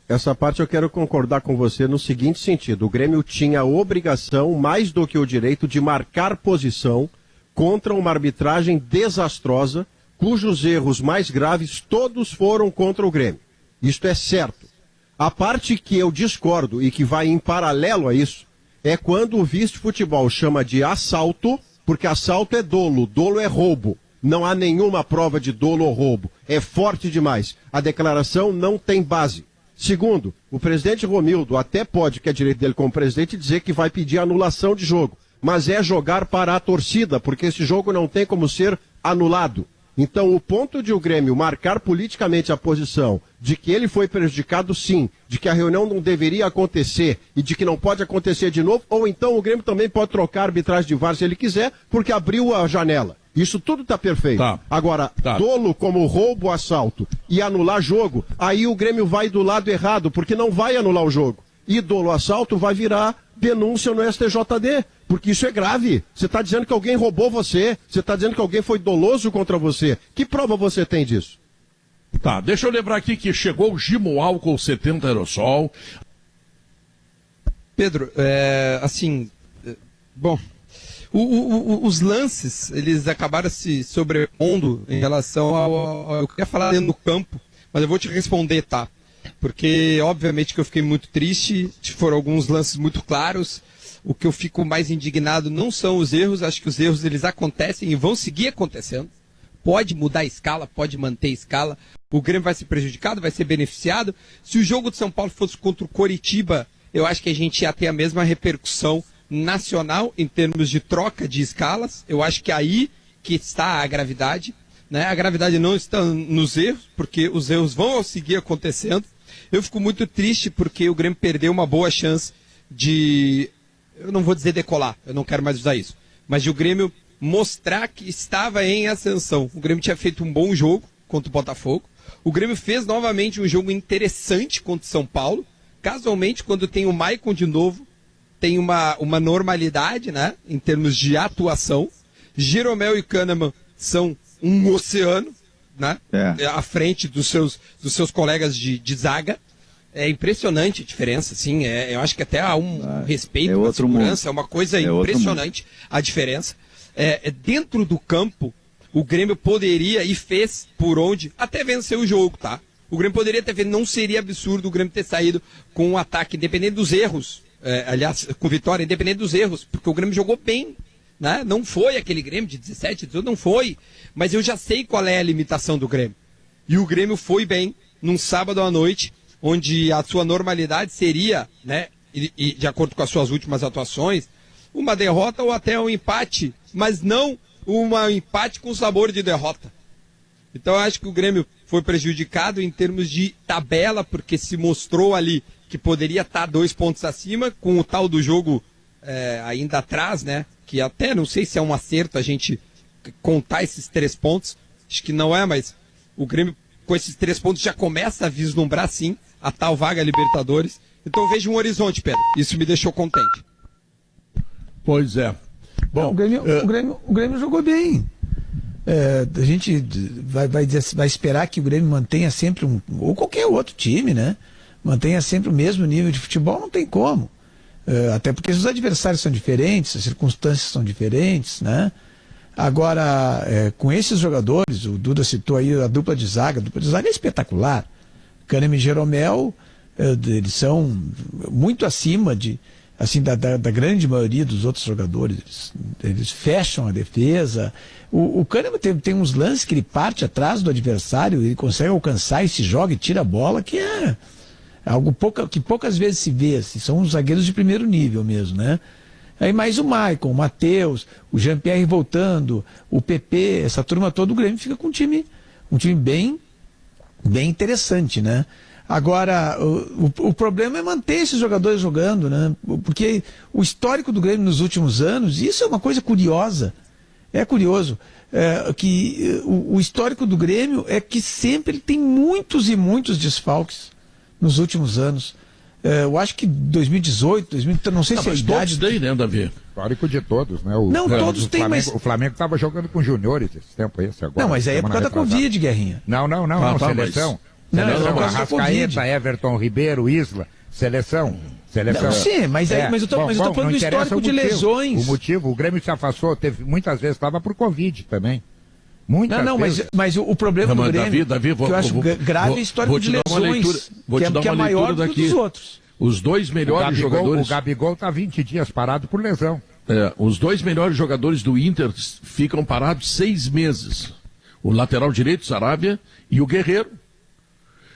Essa parte eu quero concordar com você no seguinte sentido. O Grêmio tinha a obrigação, mais do que o direito, de marcar posição contra uma arbitragem desastrosa, cujos erros mais graves todos foram contra o Grêmio. Isto é certo. A parte que eu discordo e que vai em paralelo a isso é quando o vice-futebol chama de assalto, porque assalto é dolo é roubo. Não há nenhuma prova de dolo ou roubo. É forte demais. A declaração não tem base. Segundo, o presidente Romildo até pode, que é direito dele como presidente, dizer que vai pedir anulação de jogo. Mas é jogar para a torcida, porque esse jogo não tem como ser anulado. Então, o ponto de o Grêmio marcar politicamente a posição de que ele foi prejudicado, sim, de que a reunião não deveria acontecer e de que não pode acontecer de novo, ou então o Grêmio também pode trocar a arbitragem de VAR se ele quiser, porque abriu a janela. Isso tudo está perfeito. Tá. Agora, dolo como roubo, assalto e anular jogo, aí o Grêmio vai do lado errado, porque não vai anular o jogo. E dolo, assalto vai virar denúncia no STJD, porque isso é grave. Você está dizendo que alguém roubou você, você está dizendo que alguém foi doloso contra você. Que prova você tem disso? Tá, deixa eu lembrar aqui que chegou o Gimo Álcool 70 Aerosol. Pedro, os lances, eles acabaram se sobrepondo em relação ao eu queria falar dentro do campo, mas eu vou te responder, tá? Porque, obviamente, que eu fiquei muito triste, foram alguns lances muito claros. O que eu fico mais indignado não são os erros, acho que os erros eles acontecem e vão seguir acontecendo. Pode mudar a escala, pode manter a escala. O Grêmio vai ser prejudicado, vai ser beneficiado. Se o jogo de São Paulo fosse contra o Coritiba, eu acho que a gente ia ter a mesma repercussão nacional em termos de troca de escalas. Eu acho que aí que está a gravidade. Né? A gravidade não está nos erros, porque os erros vão seguir acontecendo. Eu fico muito triste porque o Grêmio perdeu uma boa chance de, eu não vou dizer decolar, eu não quero mais usar isso, mas de o Grêmio mostrar que estava em ascensão. O Grêmio tinha feito um bom jogo contra o Botafogo. O Grêmio fez novamente um jogo interessante contra o São Paulo. Casualmente, quando tem o Maicon de novo, tem uma normalidade, né, em termos de atuação. Jeromel e Kahneman são um oceano, né, à frente dos seus colegas de zaga. É impressionante a diferença, sim. Eu acho que até há um respeito pela segurança, é uma coisa impressionante a diferença. Dentro do campo, o Grêmio poderia e fez por onde até vencer o jogo, tá? O Grêmio poderia ter feito, não seria absurdo o Grêmio ter saído com um ataque, independente dos erros, aliás, com vitória, independente dos erros, porque o Grêmio jogou bem, né? Não foi aquele Grêmio de 17, 18, não foi, mas eu já sei qual é a limitação do Grêmio. E o Grêmio foi bem num sábado à noite, onde a sua normalidade seria, né, e de acordo com as suas últimas atuações, uma derrota ou até um empate, mas não um empate com sabor de derrota. Então eu acho que o Grêmio foi prejudicado em termos de tabela, porque se mostrou ali que poderia estar 2 pontos acima, com o tal do jogo ainda atrás, né, que até não sei se é um acerto a gente contar esses 3 pontos, acho que não é, mas o Grêmio com esses 3 pontos já começa a vislumbrar sim a tal vaga Libertadores. Então eu vejo um horizonte, Pedro. Isso me deixou contente. Pois é. Bom, o Grêmio jogou bem. A gente vai esperar que o Grêmio mantenha sempre ou qualquer outro time, né? Mantenha sempre o mesmo nível de futebol, não tem como. Até porque os adversários são diferentes, as circunstâncias são diferentes, né? Agora, com esses jogadores, o Duda citou aí a dupla de zaga é espetacular. Kahneman e Jeromel, eles são muito acima da grande maioria dos outros jogadores. Eles fecham a defesa. O Kahneman tem uns lances que ele parte atrás do adversário, ele consegue alcançar e se joga e tira a bola, que é algo que poucas vezes se vê. Assim, são os zagueiros de primeiro nível mesmo, né? Aí mais o Maicon, o Matheus, o Jean-Pierre voltando, o PP, essa turma toda, o Grêmio fica com um time bem interessante, né? Agora, o problema é manter esses jogadores jogando, né? Porque o histórico do Grêmio nos últimos anos, isso é uma coisa curiosa. É curioso que o histórico do Grêmio é que sempre ele tem muitos e muitos desfalques nos últimos anos. Eu acho que 2018, 2030, não sei se é a idade... Todos têm, né, Davi? Histórico de todos, né? Todos têm, mas... O Flamengo estava jogando com juniores esse tempo aí, agora. Não, mas aí é por causa da Covid, Guerrinha. Não, seleção. Seleção, Arrascaeta, Everton Ribeiro, Isla, seleção. Não, sim, mas eu tô falando do histórico de lesões. O motivo, o Grêmio se afastou, muitas vezes estava por Covid também. Mas o problema do Grêmio, Davi, que eu acho grave é o histórico de lesões, que é maior do que os outros. Os dois melhores jogadores... O Gabigol está 20 dias parado por lesão. Os dois melhores jogadores do Inter ficam parados 6 meses. O lateral direito, Sarabia, e o Guerreiro.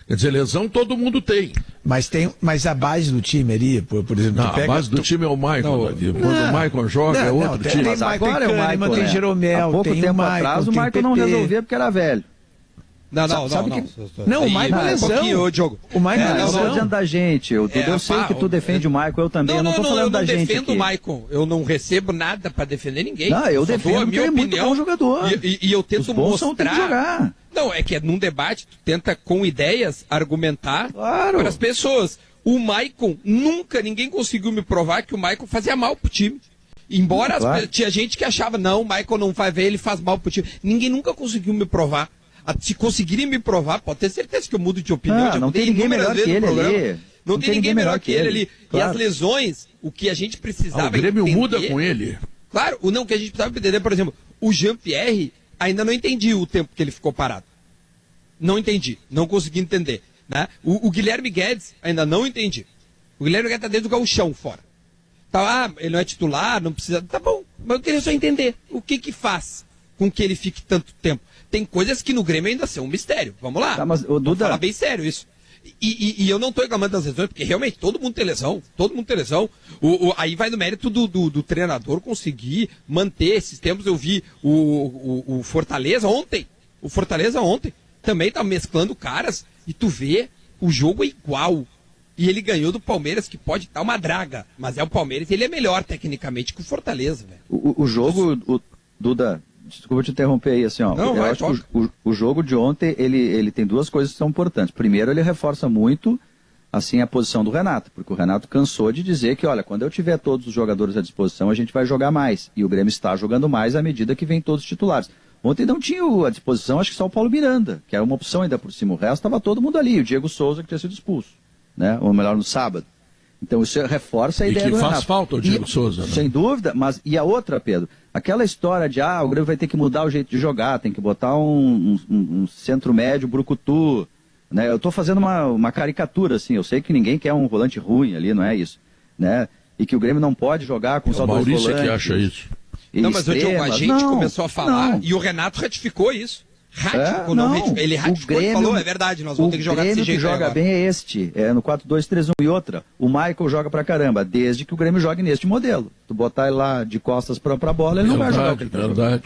Quer dizer, lesão todo mundo tem. Mas a base do time ali, por exemplo... Não, a base do time é o Maicon, Davi. Quando o Maicon joga, é outro time. Mas agora é o Maicon, tem Jeromel, há pouco tempo atrás o Maicon não resolvia porque era velho. Não, o Maicon é lesão. Diogo. O Maicon é lesão. Eu lesão. estou dizendo da gente. Eu sei que tu defende o Maicon, eu também. Eu não estou falando da gente. Eu não defendo o Maicon. Eu não recebo nada para defender ninguém. Não, eu defendo porque ele é muito bom jogador. E eu tento mostrar... Tem que jogar. Não, é que num debate tu tenta com ideias argumentar para as pessoas. O Maicon, ninguém conseguiu me provar que o Maicon fazia mal pro time. Embora tinha gente que achava, não, o Maicon não vai ver, ele faz mal pro time. Ninguém nunca conseguiu me provar. Se conseguirem me provar, pode ter certeza que eu mudo de opinião. Não tem ninguém melhor que ele ali. Não tem ninguém melhor que ele ali. Claro. E as lesões, o que a gente precisava entender... O Grêmio muda com ele. Claro, o que a gente precisava entender, por exemplo, o Jean-Pierre, ainda não entendi o tempo que ele ficou parado. Não entendi, não consegui entender. Né? O Guilherme Guedes, ainda não entendi. O Guilherme Guedes está dentro do gauchão fora. Ele não é titular, não precisa... Tá bom, mas eu queria só entender o que faz com que ele fique tanto tempo. Tem coisas que no Grêmio ainda são um mistério. Vamos lá. Mas, Duda... Vou falar bem sério isso. E eu não estou reclamando das lesões, porque realmente todo mundo tem lesão. Aí vai no mérito do treinador conseguir manter esses tempos. Eu vi o Fortaleza ontem. O Fortaleza ontem também tá mesclando caras e tu vê, o jogo é igual. E ele ganhou do Palmeiras, que pode estar uma draga. Mas é o Palmeiras, ele é melhor tecnicamente que o Fortaleza, velho. O jogo, Duda... Desculpa te interromper aí, assim, ó. Não, eu acho que o jogo de ontem, ele tem duas coisas que são importantes. Primeiro, ele reforça muito, assim, a posição do Renato, porque o Renato cansou de dizer que, olha, quando eu tiver todos os jogadores à disposição, a gente vai jogar mais. E o Grêmio está jogando mais à medida que vem todos os titulares. Ontem não tinha à disposição, acho que só o Paulo Miranda, que era uma opção ainda por cima. O resto estava todo mundo ali. O Diego Souza, que tinha sido expulso, né? Ou melhor, no sábado. Então isso reforça a ideia do Renato. E que faz falta o Diego Souza, né? Sem dúvida, mas e a outra, Pedro? Aquela história de, o Grêmio vai ter que mudar o jeito de jogar, tem que botar um centro médio brucutu, né? Eu estou fazendo uma caricatura, assim, eu sei que ninguém quer um volante ruim ali, não é isso, né? E que o Grêmio não pode jogar com só dois volantes. O Maurício que acha isso. Não, mas o Diogo, a gente começou a falar e o Renato ratificou isso. Ele ratificou e falou, é verdade, nós vamos ter que jogar desse jeito. O Grêmio que joga bem é este, no 4-2-3-1 e outra. O Michael joga pra caramba, desde que o Grêmio jogue neste modelo. Tu botar ele lá de costas pra bola, ele não vai jogar. Verdade.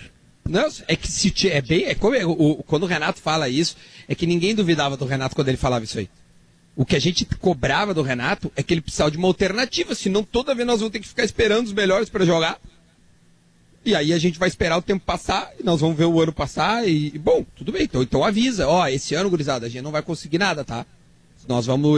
Não, é que quando o Renato fala isso, é que ninguém duvidava do Renato quando ele falava isso aí. O que a gente cobrava do Renato é que ele precisava de uma alternativa, senão toda vez nós vamos ter que ficar esperando os melhores pra jogar. E aí a gente vai esperar o tempo passar, e nós vamos ver o ano passar e bom, tudo bem, então avisa. Esse ano, gurizada, a gente não vai conseguir nada, tá?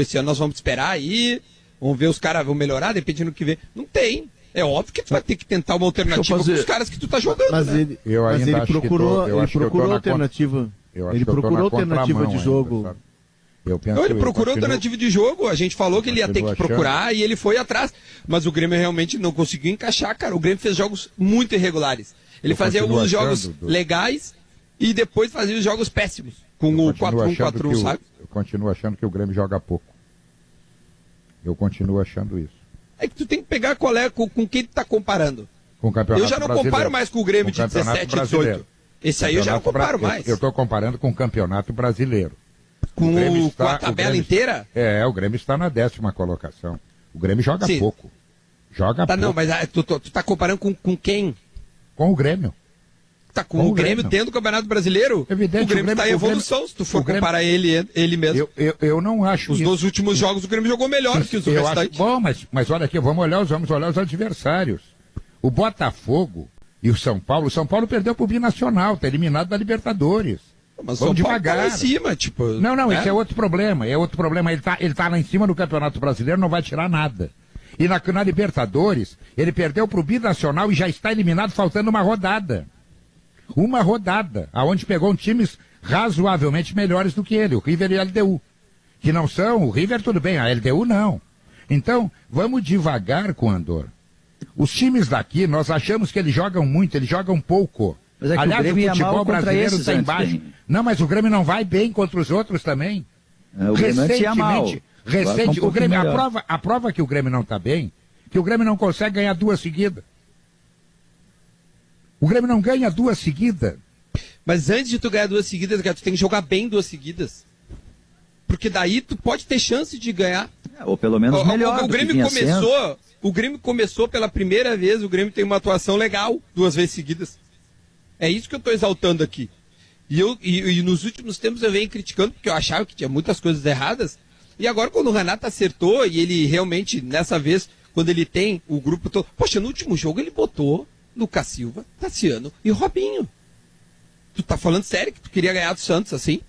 Esse ano nós vamos esperar aí, vamos ver os caras vão melhorar, dependendo do que vê. Não tem. É óbvio que tu vai ter que tentar uma alternativa com os caras que tu tá jogando, mas né? Ele procurou alternativa. Ele procurou alternativa de jogo. Ele procurou alternativa de jogo, a gente falou que ele ia ter que procurar e ele foi atrás. Mas o Grêmio realmente não conseguiu encaixar, cara. O Grêmio fez jogos muito irregulares. Ele fazia alguns jogos legais e depois fazia os jogos péssimos. Com o 4-1-4-1, sabe? Eu continuo achando que o Grêmio joga pouco. Eu continuo achando isso. É que tu tem que pegar com quem tu tá comparando. Com o Campeonato Eu já não Brasileiro. comparo mais com o Grêmio de 17 e 18. Esse aí eu já não comparo mais. Eu estou comparando com o Campeonato Brasileiro. Com a tabela inteira? O Grêmio está na 10ª colocação. O Grêmio joga pouco. Joga pouco. Não, mas tu tá comparando com quem? Com o Grêmio. Tá com o Grêmio tendo o Campeonato Brasileiro? Evidente, o Grêmio está em evolução, se tu for comparar ele mesmo. Eu não acho Os 2 últimos jogos o Grêmio jogou melhor que os restantes. Bom, mas olha aqui, vamos olhar os adversários. O Botafogo e o São Paulo perdeu pro Binacional, tá eliminado da Libertadores. Mas vamos devagar. Tá lá em cima, tipo... Não, esse é outro problema. Ele tá lá em cima do Campeonato Brasileiro, não vai tirar nada. E na Libertadores, ele perdeu pro Binacional e já está eliminado faltando uma rodada. Uma rodada, aonde pegou times razoavelmente melhores do que ele, o River e a LDU. Que não são, o River tudo bem, a LDU não. Então, vamos devagar com o Andor. Os times daqui, nós achamos que eles jogam muito, eles jogam pouco. Mas é que aliás, o Grêmio o futebol brasileiro está embaixo. Tem. Não, mas o Grêmio não vai bem contra os outros também. O Grêmio o Grêmio, a prova que o Grêmio não está bem, que o Grêmio não consegue ganhar 2 seguidas. O Grêmio não ganha 2 seguidas. Mas antes de tu ganhar 2 seguidas, tu tem que jogar bem 2 seguidas. Porque daí tu pode ter chance de ganhar. Ou pelo menos melhor. O Grêmio começou pela primeira vez, o Grêmio tem uma atuação legal 2 vezes seguidas. É isso que eu estou exaltando aqui. E nos últimos tempos eu venho criticando, porque eu achava que tinha muitas coisas erradas. E agora, quando o Renato acertou, e ele realmente, nessa vez, quando ele tem o grupo todo... Poxa, no último jogo ele botou Lucas Silva, Tassiano e Robinho. Tu tá falando sério que tu queria ganhar do Santos assim?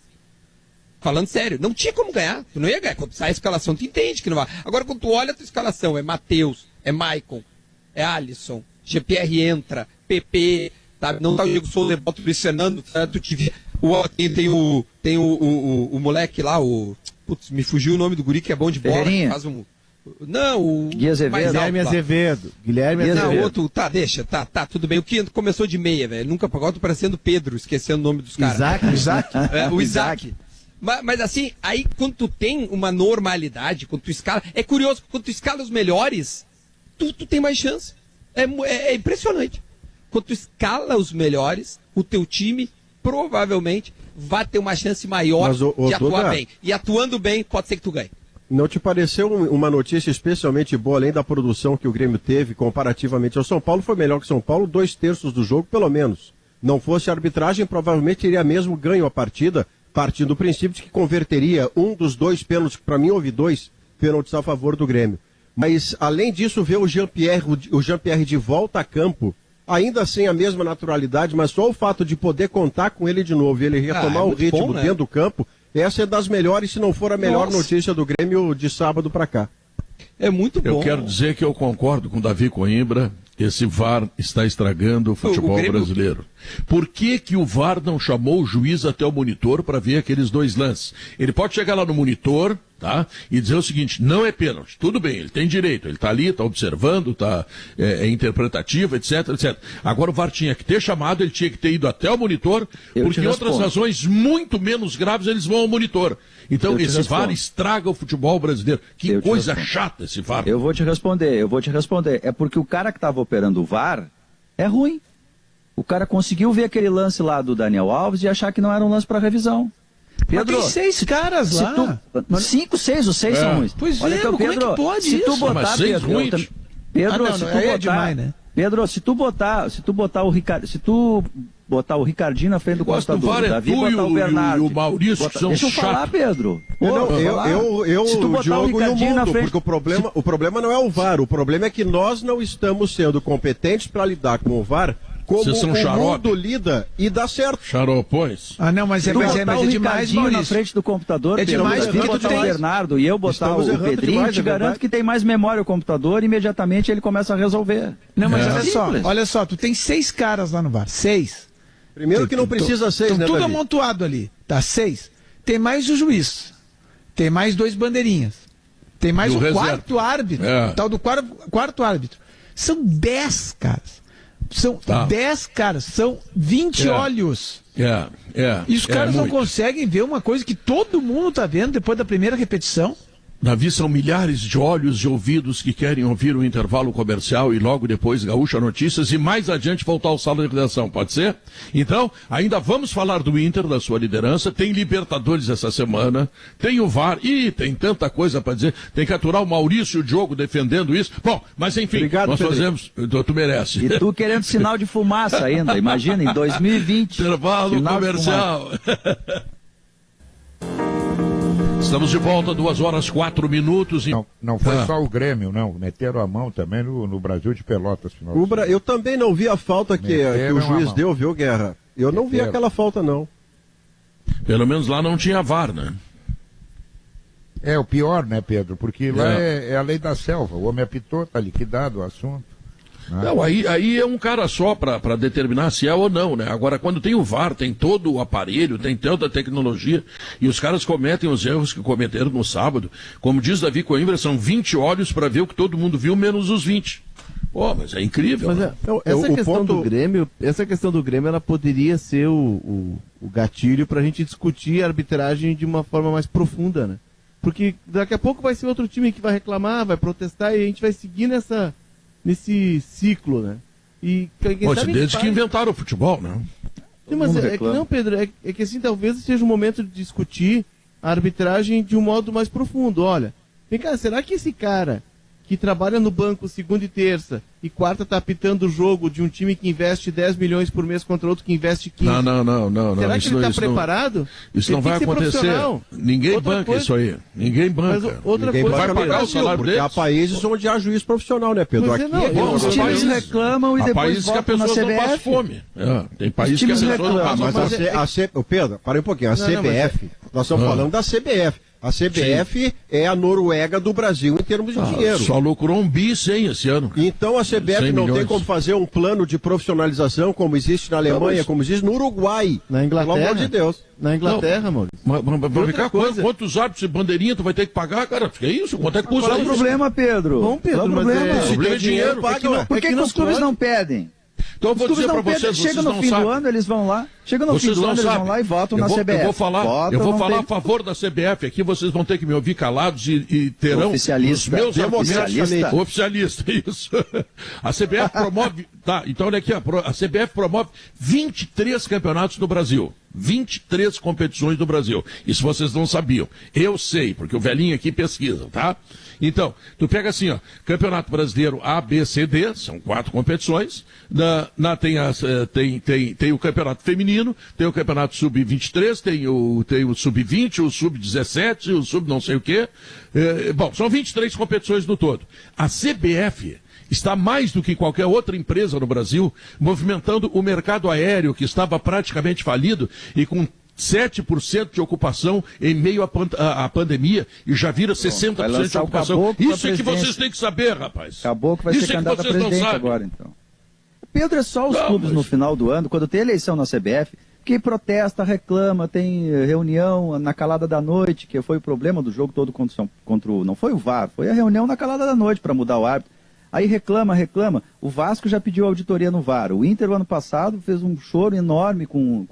Falando sério, não tinha como ganhar. Tu não ia ganhar. Quando sai a escalação, tu entende que não vai. Agora, quando tu olha a tua escalação, é Matheus, é Maicon, é Alisson, GPR entra, PP... Sabe? Não tá o Diego Souza, bota o Luiz Fernando, tu te vê. Tem o moleque lá, putz, me fugiu o nome do guri que é bom de bola, que faz um... Não, o... Guilherme Azevedo. Não, outro, deixa, tudo bem. O que começou de meia, velho, nunca pagou, tô parecendo Pedro, esquecendo o nome dos caras. Isaac. O Isaac. Mas assim, aí quando tu tem uma normalidade, quando tu escala, é curioso, quando tu escala os melhores, tu tem mais chance. É impressionante. Quando tu escala os melhores, o teu time provavelmente vai ter uma chance maior de atuar bem. E atuando bem, pode ser que tu ganhe. Não te pareceu uma notícia especialmente boa, além da produção que o Grêmio teve comparativamente ao São Paulo? Foi melhor que o São Paulo, 2/3 do jogo, pelo menos. Não fosse a arbitragem, provavelmente teria mesmo ganho a partida, partindo do princípio de que converteria um dos 2 pênaltis, que para mim houve 2 pênaltis a favor do Grêmio. Mas, além disso, ver o Jean-Pierre de volta a campo, ainda sem a mesma naturalidade, mas só o fato de poder contar com ele de novo e ele retomar o ritmo dentro do campo, essa é das melhores, se não for a melhor notícia do Grêmio de sábado para cá. É muito bom. Eu quero dizer que eu concordo com o Davi Coimbra, esse VAR está estragando o futebol brasileiro. Por que o VAR não chamou o juiz até o monitor para ver aqueles 2 lances? Ele pode chegar lá no monitor, tá? E dizer o seguinte, não é pênalti, tudo bem, ele tem direito, ele está ali, está observando, é interpretativo, etc, etc. Agora o VAR tinha que ter chamado, ele tinha que ter ido até o monitor, porque em outras razões muito menos graves eles vão ao monitor. Então esse VAR estraga o futebol brasileiro. Que coisa chata esse VAR. Eu vou te responder. É porque o cara que estava operando o VAR é ruim. O cara conseguiu ver aquele lance lá do Daniel Alves e achar que não era um lance para revisão. Pedro, mas tem 6 caras lá. 5, 6, os 6 são ruins. Pois olha, Pedro, como é que pode se isso? tu botar, mas 6 ruins? Pedro, se tu botar, demais, né? Pedro, se tu botar o Ricardo, se tu botar o Ricardinho na frente do Costa do Davi, botar o Bernardo, e o Maurício, que são deixa eu falar, Pedro. O Diogo e o mundo, porque o problema não é o VAR, o problema é que nós não estamos sendo competentes para lidar com o VAR como Vocês são o xarope. mundo lida e dá certo. Xaropões. Ah, não, mas é demais, na Maurício. frente do computador, É demais, Pedro, porque tu botar tem- o Bernardo e eu botar Estamos o errando Pedrinho, demais, te é garanto verdade. que tem mais memória o computador e imediatamente ele começa a resolver. Não, mas Simples. olha só, tu tem 6 caras lá no VAR, 6. Primeiro que não precisa 6, né, tudo Davi? amontoado ali, tá? 6. Tem mais o juiz, tem mais 2 bandeirinhas, tem mais E o o reserva. quarto árbitro, É. o tal do quarto árbitro. São 10 caras. São Tá. 10 caras, são 20 olhos. E os caras não muito. conseguem ver uma coisa que todo mundo tá vendo depois da primeira repetição. Davi, são milhares de olhos e ouvidos que querem ouvir o intervalo comercial e logo depois Gaúcha Notícias e mais adiante voltar ao Sala de Redação, pode ser? Então, ainda vamos falar do Inter, da sua liderança, tem Libertadores essa semana, tem o VAR, e tem tanta coisa para dizer, tem que aturar o Maurício e o Diogo defendendo isso. Bom, mas enfim, Obrigado, nós Pedro. fazemos, tu merece. E tu querendo sinal de fumaça ainda, imagina, em 2020. Intervalo sinal de comercial. Estamos de volta, 2h04. Não foi só o Grêmio, não. Meteram a mão também no Brasil de Pelotas. Final Eu também não vi a falta que Meteram o a juiz mão. deu, viu, Guerra? Eu não vi Meteram. aquela falta, não. Pelo menos lá não tinha VAR, né? É o pior, né, Pedro? Porque lá é a lei da selva. O homem apitou, tá liquidado o assunto. Não, aí é um cara só para determinar se é ou não, né? Agora, quando tem o VAR, tem todo o aparelho, tem tanta tecnologia, e os caras cometem os erros que cometeram no sábado. Como diz Davi Coimbra, são 20 olhos para ver o que todo mundo viu, menos os 20. Pô, mas é incrível. Mas né? essa questão do Grêmio, ela poderia ser o gatilho para a gente discutir a arbitragem de uma forma mais profunda, né? Porque daqui a pouco vai ser outro time que vai reclamar, vai protestar e a gente vai seguir nesse ciclo, né? E Pô, desde que inventaram o futebol, né? Sim, mas é que não, Pedro, é que assim, talvez seja o momento de discutir a arbitragem de um modo mais profundo. Olha, vem cá, será que esse cara que trabalha no banco segunda e terça e quarta tá apitando o jogo de um time que investe 10 milhões por mês contra outro que investe 15? Não. Será que isso ele não, tá isso preparado? Isso não Ele tem vai que ser acontecer. profissional. Ninguém Outra banca coisa- isso aí. Ninguém banca. Mas outra Ninguém coisa, vai banca no pagar o Brasil, salário porque deles. há países onde há juiz profissional, né, Pedro? Pois é, Aqui não, é que eu- Os não- times países- reclamam e Há depois países que a votam na pessoa não passa CBF. fome. Tem países que a times pessoa não reclamam, passa Mas fome. Ô, Pedro, para um pouquinho. A Não, CBF, nós estamos falando da CBF. A CBF é a Noruega do Brasil em termos de dinheiro. Só lucrou um bi sem esse ano. Então a 100 CBF não tem milhões. como fazer um plano de profissionalização como existe na Alemanha, como existe no Uruguai. Na Inglaterra? Pelo amor de Deus. Na Inglaterra, Maurício. Mas Outra ficar coisa- quantos árbitros e bandeirinha tu vai ter que pagar, cara? Que é isso? Quanto é que custa Qual é o isso? problema, Pedro? Bom, Pedro, Qual é o mas problema? é- O problema é dinheiro. paga, ué. Por que, não os clubes pode. não pedem? Então eu vou Os clubes dizer não pra pedem, vocês, chega vocês no não fim sabem. do ano, eles vão lá. Chega no fim Vocês do não ano, eles sabem. vão lá e votam eu na vou, CBF. Eu vou falar, Votam, eu vou não falar tem- a favor da CBF. Aqui vocês vão ter que me ouvir calados e terão Oficialista. os meus Oficialista. argumentos. Oficialista, isso. A CBF promove... Tá, então olha aqui, a CBF promove 23 campeonatos no Brasil. 23 competições no Brasil. Isso vocês não sabiam. Eu sei, porque o velhinho aqui pesquisa, tá? Então, tu pega assim, ó, Campeonato Brasileiro A, B, C, D, são 4 competições. Tem o Campeonato Feminino, tem o Campeonato Sub-23, tem o Sub-20, o Sub-17, o Sub não sei o quê. Bom, são 23 competições no todo. A CBF está mais do que qualquer outra empresa no Brasil movimentando o mercado aéreo, que estava praticamente falido e com 7% de ocupação em meio à pandemia e já vira 60% de lançar o ocupação. Caboclo pra Isso é que presidência. vocês têm que saber, rapaz. Caboclo vai Isso ser é que candidato a vocês não presidente sabem. agora, então. Pedro, é só os Não, clubes mas- no final do ano, quando tem eleição na CBF, que protesta, reclama, tem reunião na calada da noite, que foi o problema do jogo todo contra o... Não foi o VAR, foi a reunião na calada da noite para mudar o árbitro. Aí reclama. O Vasco já pediu auditoria no VAR. O Inter, o ano passado, fez um choro enorme com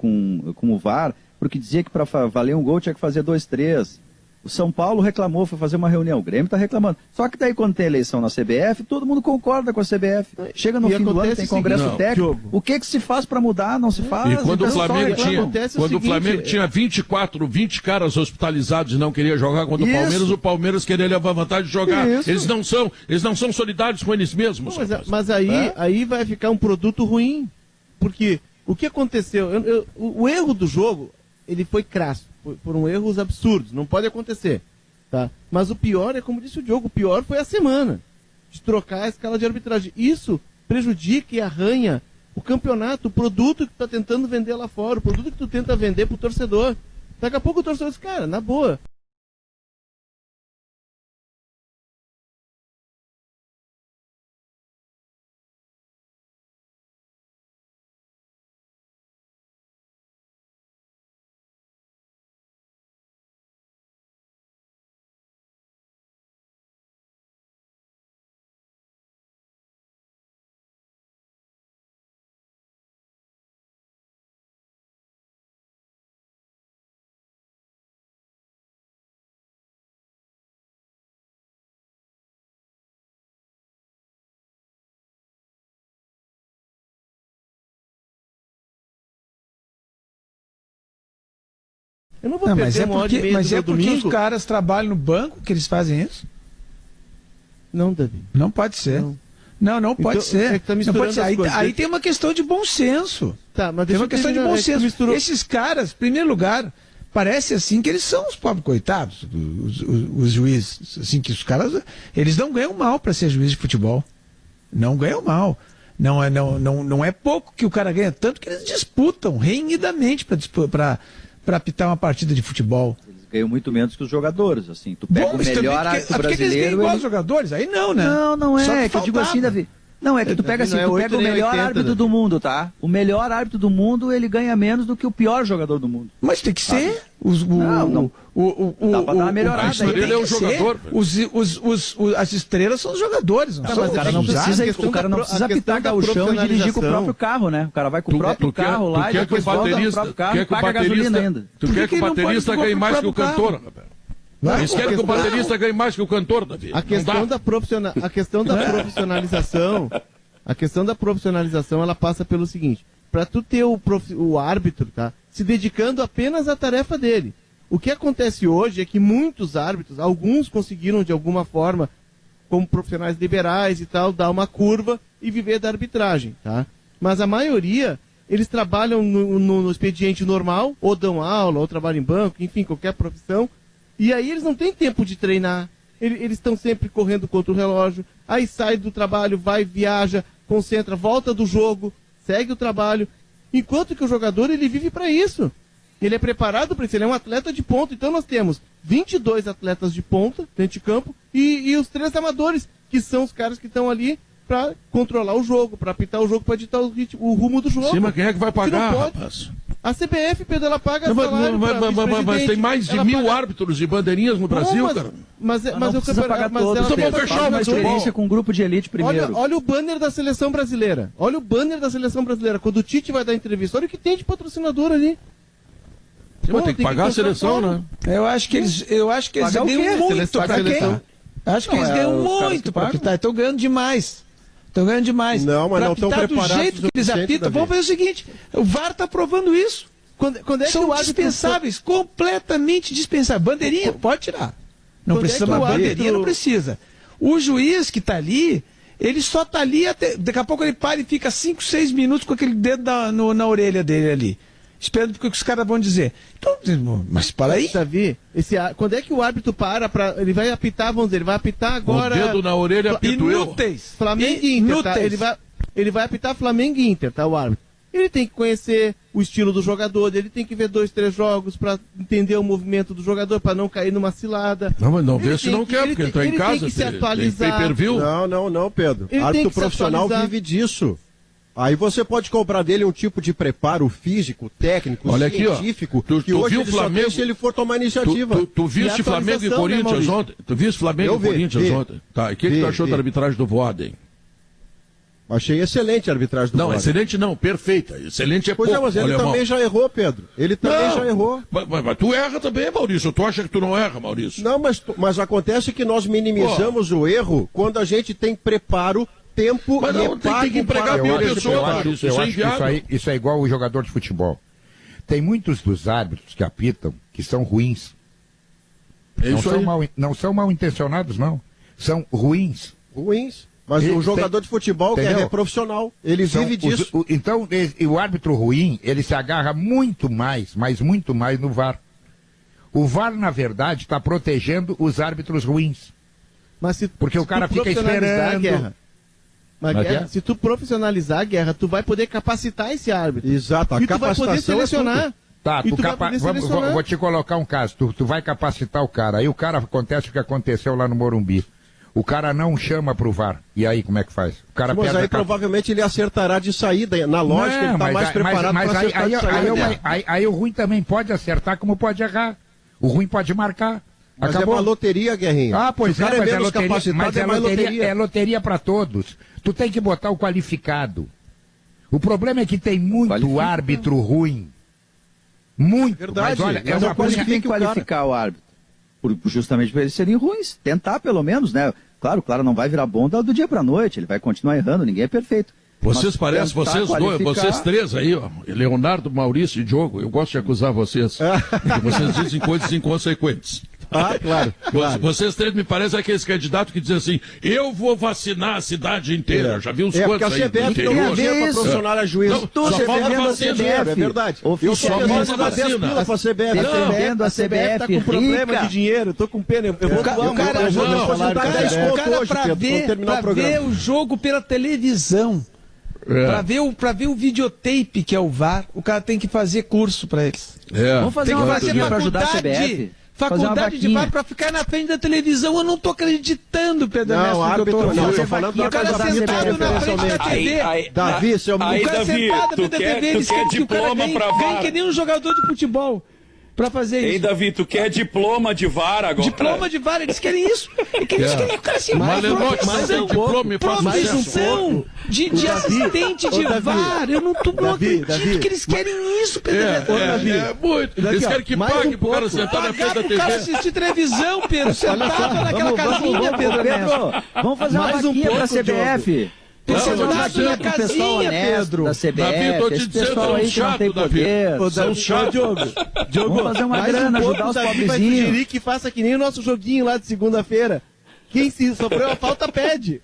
o VAR, porque dizia que para valer um gol tinha que fazer 2, 3. O São Paulo reclamou, foi fazer uma reunião. O Grêmio está reclamando. Só que daí, quando tem eleição na CBF, todo mundo concorda com a CBF. Chega no E fim do ano, acontece tem o congresso seguinte, técnico. Diogo. O que se faz para mudar? Não se faz. E quando Então o só Flamengo reclama. tinha, Acontece o quando o seguinte, Flamengo tinha 20 caras hospitalizados e não queria jogar contra Isso. o Palmeiras queria levar vantagem de jogar. Isso. Eles não são solidários com eles mesmos. Não, rapaz. mas aí vai ficar um produto ruim. Porque o que aconteceu? O erro do jogo, ele foi crasso. Foram erros absurdos. Não pode acontecer. Tá? Mas o pior é, como disse o Diogo, o pior foi a semana de trocar a escala de arbitragem. Isso prejudica e arranha o campeonato, o produto que tu tá tentando vender lá fora, o produto que tu tenta vender pro torcedor. Daqui a pouco o torcedor diz, cara, na boa. Eu não vou perder mas é uma hora e porque, meia mas do é porque domingo. os caras trabalham no banco que eles fazem isso? Não, Davi. Não pode ser. Não pode Então, ser. é que tá Não misturando pode ser. as coisas. Aí tem uma questão de bom senso. Tá, mas Tem deixa uma eu questão de terminar, bom é que tu senso. misturou- Esses caras, em primeiro lugar, parece assim que eles são os pobres coitados, os juízes. Assim, que os caras, eles não ganham mal para ser juiz de futebol. Não ganham mal. Não é pouco que o cara ganha, tanto que eles disputam renhidamente para apitar uma partida de futebol. Eles ganham muito menos que os jogadores, assim. Tu pega o mas também melhor porque- árbitro porque eles ganham brasileiro... igual ele- os jogadores? Aí não, né? Não Só é, que eu digo faltava. assim, Davi. Não, é que tu pega assim, Não é tu 8 pega o nem melhor 80, árbitro né? do mundo, tá? O melhor árbitro do mundo, ele ganha menos do que o pior jogador do mundo. Mas tem que ser. Não. Dá pra dar uma melhorada a estrela aí. é o jogador. As estrelas são os jogadores. Não Tá, são mas os o cara não usados. precisa, questão o cara da não pro- precisa a questão apitar da gauchão e dirigir com o profissionalização. próprio carro, né? O cara vai com o próprio carro lá e quer que o depois volta no baterista, próprio carro quer e que o paga gasolina baterista, ainda. tu Por quer que que o ele não pode baterista ir ganhe pro mais que o próprio cantor, carro? rapaz. Não, Eles querem que o questão- baterista ganhe mais que o cantor, Davi. A questão Não dá. da profissionalização, a questão da profissionalização, ela passa pelo seguinte: para tu ter o árbitro, tá, se dedicando apenas à tarefa dele. O que acontece hoje é que muitos árbitros, alguns conseguiram de alguma forma, como profissionais liberais e tal, dar uma curva e viver da arbitragem, tá? Mas a maioria, eles trabalham no expediente normal, ou dão aula, ou trabalham em banco, enfim, qualquer profissão, e aí eles não têm tempo de treinar. Eles estão sempre correndo contra o relógio, aí sai do trabalho, vai, viaja, concentra, volta do jogo, segue o trabalho, enquanto que o jogador, ele vive para isso. Ele é preparado para isso, ele é um atleta de ponta. Então nós temos 22 atletas de ponta dentro de campo e os 3 amadores, que são os caras que estão ali para controlar o jogo, para apitar o jogo, para editar o rumo do jogo. Sim, mas quem é que vai pagar, não pode. rapaz? A CBF, Pedro, ela paga Não, salário pra mas tem vice-presidente. mais de Ela 1000 paga- árbitros e bandeirinhas no Brasil, mas, cara. Mas Não o precisa pagar campeonato, mas todos, ela Então vamos paga fechar todos, o uma mas experiência com um grupo de elite primeiro. Olha o banner da seleção brasileira. Olha o banner da seleção brasileira. Quando o Tite vai dar entrevista, olha o que tem de patrocinador ali. Sim, mas tem que pagar a pensar seleção, fora. né? Eu acho que eles Pagar o quê? ganham muito Seleção- pra seleção. quem? Acho que Não, eles é ganham os caras que muito pra pagam. apitar. Estão ganhando demais. Estão ganhando demais. Não, mas Pra não tão apitar do preparados jeito o que eles suficiente, apitam. Davi. Vamos ver o seguinte: o VAR está provando isso. Quando é que São o árbitro... dispensáveis, completamente dispensáveis. Bandeirinha, pode tirar. Não Quando precisa, é que mas o árbitro- bandeirinha não precisa. O juiz que está ali, ele só está ali até. Daqui a pouco ele para e fica 5, 6 minutos com aquele dedo na orelha dele ali. Esperando o que os caras vão dizer. Então, mas para aí. Davi, quando é que o árbitro para ele vai apitar, vamos dizer, ele vai apitar agora... O dedo na orelha, apito eu. Inúteis. Flamengo e Inter, tá? Inúteis. Ele vai apitar Flamengo e Inter, tá, o árbitro. Ele tem que conhecer o estilo do jogador, ele tem que ver 2, 3 jogos para entender o movimento do jogador, para não cair numa cilada. Não, mas não Ele vê se tem não que- quer, ele porque ele tem- tá em ele casa. tem que se tem atualizar. pay-per-view. Não, Pedro. Ele tem Árbitro que se profissional atualizar. vive disso. Aí você pode cobrar dele um tipo de preparo físico, técnico, Olha aqui, ó. científico, Tu que hoje viu o ele só Flamengo? tem se ele for tomar iniciativa. Tu viste E Flamengo e atualização, né, Corinthians Maurício? ontem? Tu viste Flamengo Eu e vi, Corinthians vi. ontem? Tá, e o que Vi, tu achou vi. da arbitragem do Voaden? Achei excelente a arbitragem do Não, Voaden. excelente não, perfeita. Excelente é Pois pouco, é, mas ele alemão. também já errou, Pedro. Ele também Não, já errou. Mas tu erra também, Maurício. Tu acha que tu não erra, Maurício? Não, mas acontece que nós minimizamos o erro quando a gente tem preparo, tempo Mas e não, é tem pago que empregar para mil aquele pessoas, preparo. Maurício. Eu Isso é acho que isso, inviável. isso é igual o jogador de futebol. Tem muitos dos árbitros que apitam que são ruins. É isso aí. Não são mal intencionados, não. São ruins. Ruins. Mas Ele o jogador tem- de futebol que Entendeu? é profissional. Ele São vive disso. Então, o árbitro ruim, ele se agarra muito mais, mas muito mais no VAR. O VAR, na verdade, está protegendo os árbitros ruins. Mas se Porque o cara tu fica profissionalizar a esperando. guerra, Mas, Guerra, se tu profissionalizar a Guerra, tu vai poder capacitar esse árbitro. Exato, a e tu vai poder selecionar. Tá, vou te colocar um caso. Tu vai capacitar o cara. Aí o cara acontece o que aconteceu lá no Morumbi. O cara não chama pro VAR. E aí, como é que faz? O cara mas aí provavelmente ele acertará de saída. Na lógica, ele tá mais preparado para acertar de saída. Aí o ruim também pode acertar, como pode errar. O ruim pode marcar. Mas acabou. É uma loteria, Guerrinha. Ah, pois é, mas é loteria para todos. Tu tem que botar o qualificado. O problema é que tem muito árbitro ruim. Muito. Verdade. Mas olha, é uma coisa que tem que qualificar o árbitro. Justamente para eles serem ruins. Tentar, pelo menos, né? Claro, não vai virar bom do dia pra noite. Ele vai continuar errando, ninguém é perfeito. Vocês parecem, vocês três aí, ó. Leonardo, Maurício e Diogo. Eu gosto de acusar vocês. Porque vocês dizem coisas inconsequentes. Ah, claro. Vocês três me parecem aqueles candidatos que dizem assim: eu vou vacinar a cidade inteira. Já vi uns quantos aí. Porque a CBF não tem para profissional a juízo. Só falta vacina. É verdade. Eu só falta vacina pra CBF. Defendendo a CBF tá com problema de dinheiro. Tô com pena. Eu vou doar o cara pra ver o jogo pela televisão. Pra ver o videotape que é o VAR, o cara tem que fazer curso pra eles. Vamos fazer uma vaquinha pra ajudar a CBF. Faculdade de VAR pra ficar na frente da televisão, eu não tô acreditando, Pedro Ernesto. Não, árbitro, não, tô falando o cara sentado na frente da TV. Davi, seu o cara sentado na frente da TV, eles querem que o cara ganhe que nem um jogador de futebol. Pra fazer isso. Ei, Davi, tu quer diploma de VAR agora? Diploma de VAR, eles querem isso. Eles querem que o cara se profissão de assistente de VAR. Eu não acredito que eles querem isso, Pedro. Muito. Eles querem que pague pro cara sentar na frente da TV. O cara assistir televisão, Pedro, sentado naquela casinha, Pedro. Vamos fazer mais um pouco pra CBF. Sentado na casinha, Pedro. Da CBF, esse pessoal aí que não tem poder. São chato. Diogo, vamos fazer uma grana, ajudar os pobrezinhos. Vai sugerir que faça que nem o nosso joguinho lá de segunda-feira. Quem se sofreu a falta pede.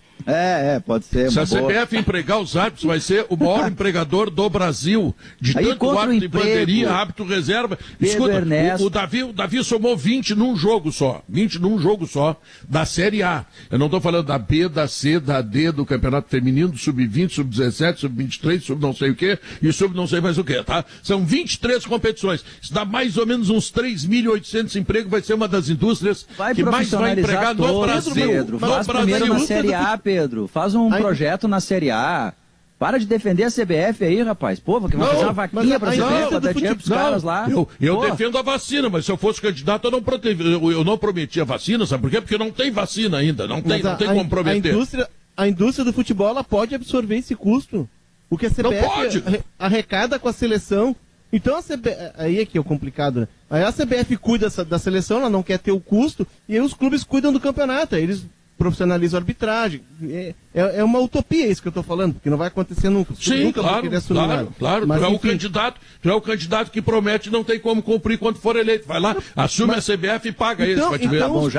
Pode ser. Se a CBF empregar os árbitros, vai ser o maior empregador do Brasil. De aí, tanto árbitro de bandeirinha, árbitro reserva. Escuta, o Davi somou 20 num jogo só. 20 num jogo só da Série A. Eu não estou falando da B, da C, da D, do Campeonato Feminino, do Sub-20, Sub-17, Sub-23, Sub não sei o quê, e Sub não sei mais o quê, tá? São 23 competições. Isso dá mais ou menos uns 3.800 empregos. Vai ser uma das indústrias que mais vai empregar no Brasil. Pedro, faz primeiro na Série A, Pedro. Faz um projeto na Série A. Para de defender a CBF aí, rapaz. Pô, que vai fazer uma vaquinha pra CBF, pra dar dinheiro pros caras lá. Eu defendo a vacina, mas se eu fosse candidato, eu não prometia vacina, sabe por quê? Porque não tem vacina ainda, não tem como prometer. A indústria do futebol, ela pode absorver esse custo. O que a CBF arrecada com a seleção. Então a CBF, aí é que é o complicado, né? Aí a CBF cuida da seleção, ela não quer ter o custo, e aí os clubes cuidam do campeonato. Aí eles profissionalizam a arbitragem. É uma utopia isso que eu estou falando, porque não vai acontecer nunca. Sim, nunca claro. Mas, tu é o candidato que promete e não tem como cumprir quando for eleito. Vai lá, assume a CBF e paga eles. Então os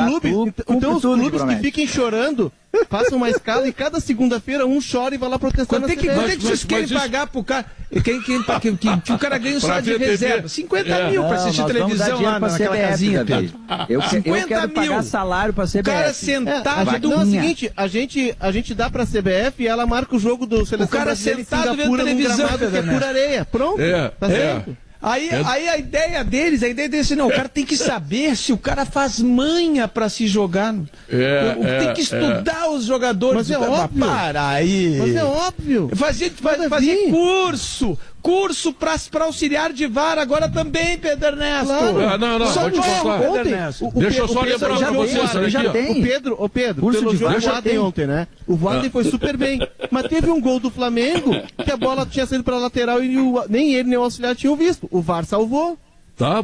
clubes que fiquem chorando, façam uma escala e cada segunda-feira um chora e vai lá protestar na CBF. Quanto é que vocês querem pagar pro cara? Que o cara ganha um salário de reserva? 50 mil para assistir televisão lá naquela casinha, Pedro. Eu quero pagar salário para a CBF. O cara sentado... Não, é o seguinte, a gente dá pra CBF e ela marca o jogo do Seleção Brasileira em Singapura num gramado que é pura areia. Pronto, tá certo. Aí a ideia deles assim, não, o cara tem que saber se o cara faz manha pra se jogar. Tem que estudar os jogadores. Mas é óbvio. Para aí. Mas é óbvio. Fazer curso pra auxiliar de VAR agora também, Pedro Ernesto. Claro. Não, vou te contar. Deixa eu só lembrar pra vocês aqui, O Pedro, pelo jogo o Adem ontem, né? O Adem foi super bem. Mas teve um gol do Flamengo que a bola tinha saído pra lateral e nem ele nem o auxiliar tinham visto. O VAR salvou. Tá,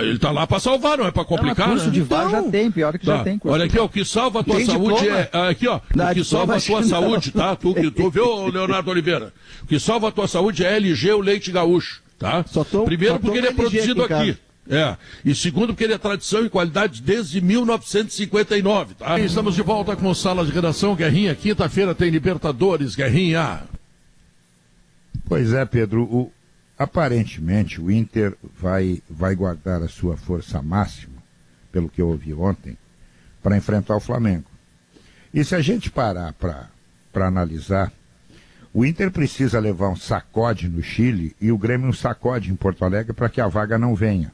ele tá lá pra salvar, não é pra complicar, curso né? de VAR já tem, pior que já tem curso. Olha aqui, ó, o que salva a tua saúde o que salva a tua saúde, tá? Tu viu, Leonardo Oliveira? O que salva a tua saúde é LG, o leite gaúcho, tá? Primeiro porque ele é produzido aqui. E segundo porque ele é tradição e qualidade desde 1959, tá? Estamos de volta com Sala de Redação, Guerrinha. Quinta-feira tem Libertadores, Guerrinha. Pois é, Pedro, aparentemente o Inter vai guardar a sua força máxima, pelo que eu ouvi ontem, para enfrentar o Flamengo. E se a gente parar para para analisar, o Inter precisa levar um sacode no Chile e o Grêmio um sacode em Porto Alegre para que a vaga não venha.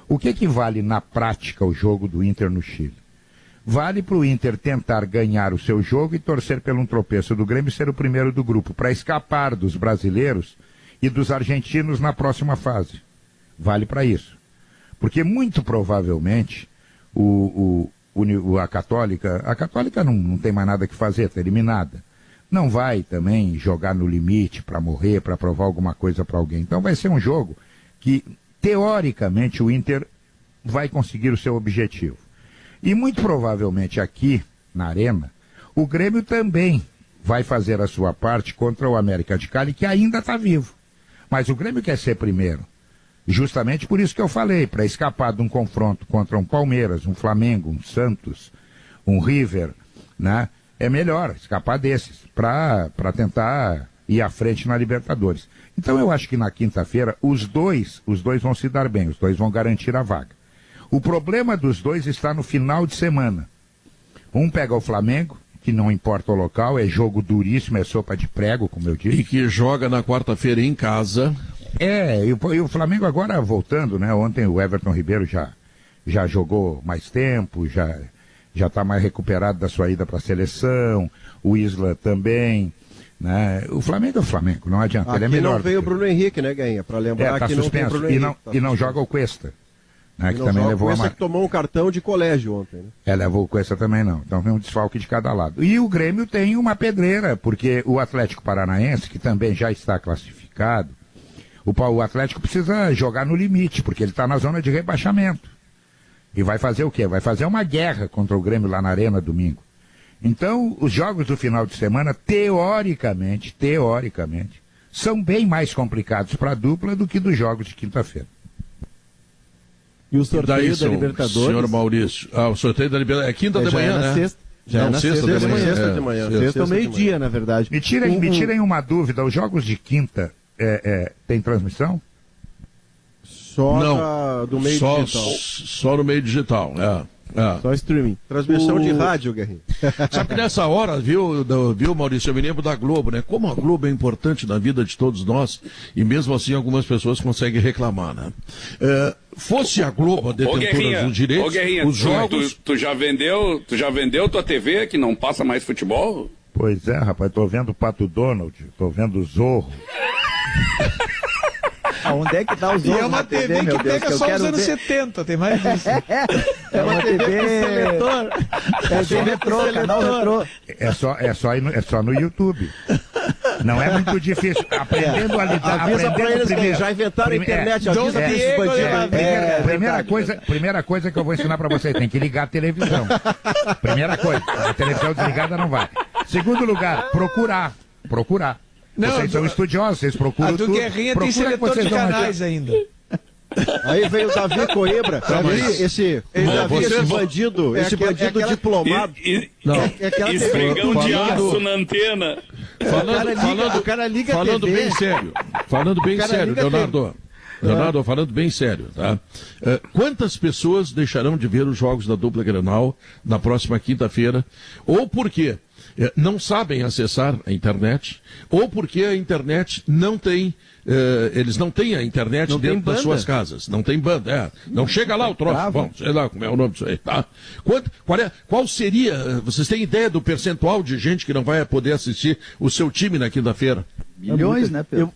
O que vale na prática o jogo do Inter no Chile? Vale para o Inter tentar ganhar o seu jogo e torcer pelo um tropeço do Grêmio e ser o primeiro do grupo, para escapar dos brasileiros e dos argentinos na próxima fase. Vale para isso. Porque muito provavelmente a Católica não tem mais nada que fazer, está eliminada. Não vai também jogar no limite para morrer, para provar alguma coisa para alguém. Então vai ser um jogo que, teoricamente, o Inter vai conseguir o seu objetivo. E muito provavelmente aqui, na Arena, o Grêmio também vai fazer a sua parte contra o América de Cali, que ainda está vivo. Mas o Grêmio quer ser primeiro. Justamente por isso que eu falei, para escapar de um confronto contra um Palmeiras, um Flamengo, um Santos, um River, né? É melhor escapar desses, para tentar ir à frente na Libertadores. Então eu acho que na quinta-feira os dois vão se dar bem, os dois vão garantir a vaga. O problema dos dois está no final de semana. Um pega o Flamengo, que não importa o local, é jogo duríssimo, é sopa de prego, como eu disse. E que joga na quarta-feira em casa. E o Flamengo agora voltando, né? Ontem o Everton Ribeiro já jogou mais tempo, já está mais recuperado da sua ida para a seleção, o Isla também, né? O Flamengo é o Flamengo, não adianta, aqui ele é melhor. Não veio o Bruno Henrique, né, Gainha? Para lembrar tá que suspenso, não tem Bruno Henrique. E não joga o Cuesta. Né, que também levou a que tomou um cartão de colégio ontem. Né? Levou o Cuesta também não. Então tem um desfalque de cada lado. E o Grêmio tem uma pedreira, porque o Atlético Paranaense, que também já está classificado, o Atlético precisa jogar no limite, porque ele está na zona de rebaixamento. E vai fazer o quê? Vai fazer uma guerra contra o Grêmio lá na Arena domingo. Então, os jogos do final de semana, teoricamente, são bem mais complicados para a dupla do que dos jogos de quinta-feira. E o sorteio da Libertadores? Senhor Maurício. O sorteio da Libertadores é quinta de manhã, né? Sexta. Já na sexta de manhã. Sexta ao meio-dia, na verdade. Me tirem uma dúvida, os jogos de quinta tem transmissão? Só do meio digital. Só no meio digital, Só streaming. Transmissão de rádio, Guerrinho. Sabe que nessa hora, viu, Maurício, eu me lembro da Globo, né? Como a Globo é importante na vida de todos nós, e mesmo assim algumas pessoas conseguem reclamar, né? Fosse a Globo a detentora dos direitos, os jogos... Tu já vendeu tua TV que não passa mais futebol? Pois é, rapaz, tô vendo o Pato Donald, tô vendo o Zorro. Onde é que dá os outros? E é uma TV que pega só os anos 70, tem mais disso. É uma TV seletor. É retrô, canal retrô. É só no YouTube. Não é muito difícil. Aprendendo a lidar. Avisa pra eles que já inventaram a internet. Avisa pra esses bandidos. Primeira coisa que eu vou ensinar pra você, tem que ligar a televisão. Primeira coisa, a televisão desligada não vai. Segundo lugar, procurar. Não, vocês são estudiosos, vocês procuram tudo. A do Guerrinha tem seletor de canais ainda. Aí veio o Davi Coimbra, esse bandido diplomado. Esfregão de aço na antena. Falando bem sério, Leonardo. Leonardo, falando bem sério, tá? Quantas pessoas deixarão de ver os jogos da dupla Grenal na próxima quinta-feira? Ou por quê? Não sabem acessar a internet, ou porque a internet não tem, eles não têm a internet não dentro das suas casas, não tem banda, não chega lá o troço, bom, sei lá como é o nome disso aí, tá? Qual seria, vocês têm ideia do percentual de gente que não vai poder assistir o seu time na quinta-feira? Milhões, né, Pedro?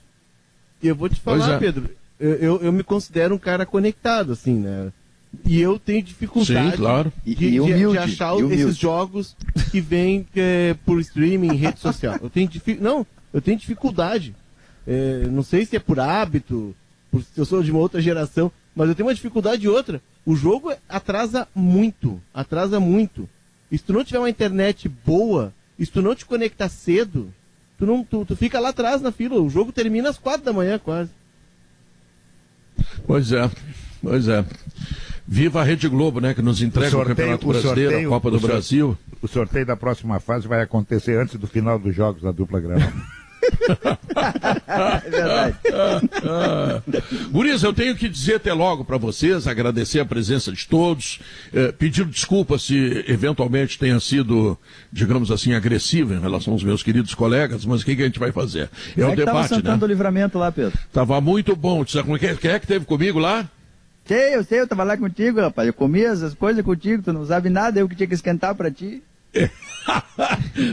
Eu vou te falar, Pedro, eu me considero um cara conectado, assim, né? E eu tenho dificuldade Sim, claro. de achar esses jogos que vêm por streaming, rede social. Eu tenho dificuldade. Não sei se é por hábito, eu sou de uma outra geração, mas eu tenho uma dificuldade outra. O jogo atrasa muito. E se tu não tiver uma internet boa, e se tu não te conectar cedo, tu fica lá atrás na fila. O jogo termina às 4 da manhã quase. Pois é. Viva a Rede Globo, né, que nos entrega o Campeonato Brasileiro, a Copa do Brasil. O sorteio da próxima fase vai acontecer antes do final dos jogos da dupla Grenal. É verdade. Guris, eu tenho que dizer até logo para vocês, agradecer a presença de todos, pedir desculpa se eventualmente tenha sido, digamos assim, agressivo em relação aos meus queridos colegas, mas o que a gente vai fazer? É o debate, né? Tava Livramento lá, Pedro. Tava muito bom. Quem é que teve comigo lá? Eu sei, eu tava lá contigo, rapaz. Eu comia essas coisas contigo, tu não sabe nada, eu que tinha que esquentar pra ti.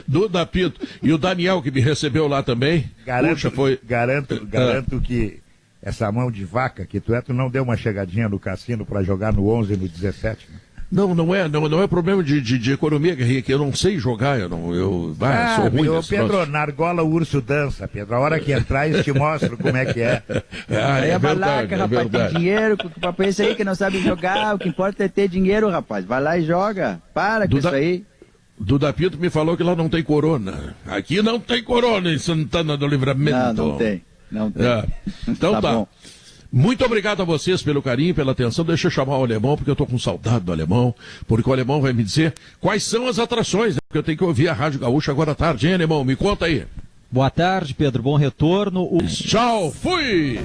Duda Pinto. E o Daniel, que me recebeu lá também. Garanto que essa mão de vaca que tu não deu uma chegadinha no cassino pra jogar no 11 e no 17, né? Não é problema de economia, que eu não sei jogar, sou ruim nesse Pedro, troço. na argola o urso dança, Pedro. A hora que entrar, eu te mostro como é que é. É verdade, balaca, rapaz, tem dinheiro, pra esse aí que não sabe jogar, o que importa é ter dinheiro, rapaz. Vai lá e joga. Para com isso aí. Duda Pinto me falou que lá não tem corona. Aqui não tem corona em Santana do Livramento. Não tem. Então tá. Bom. Muito obrigado a vocês pelo carinho, pela atenção. Deixa eu chamar o Alemão, porque eu tô com saudade do Alemão, porque o Alemão vai me dizer quais são as atrações, né? Porque eu tenho que ouvir a Rádio Gaúcha agora à tarde, hein, Alemão? Me conta aí. Boa tarde, Pedro. Bom retorno. Tchau, fui!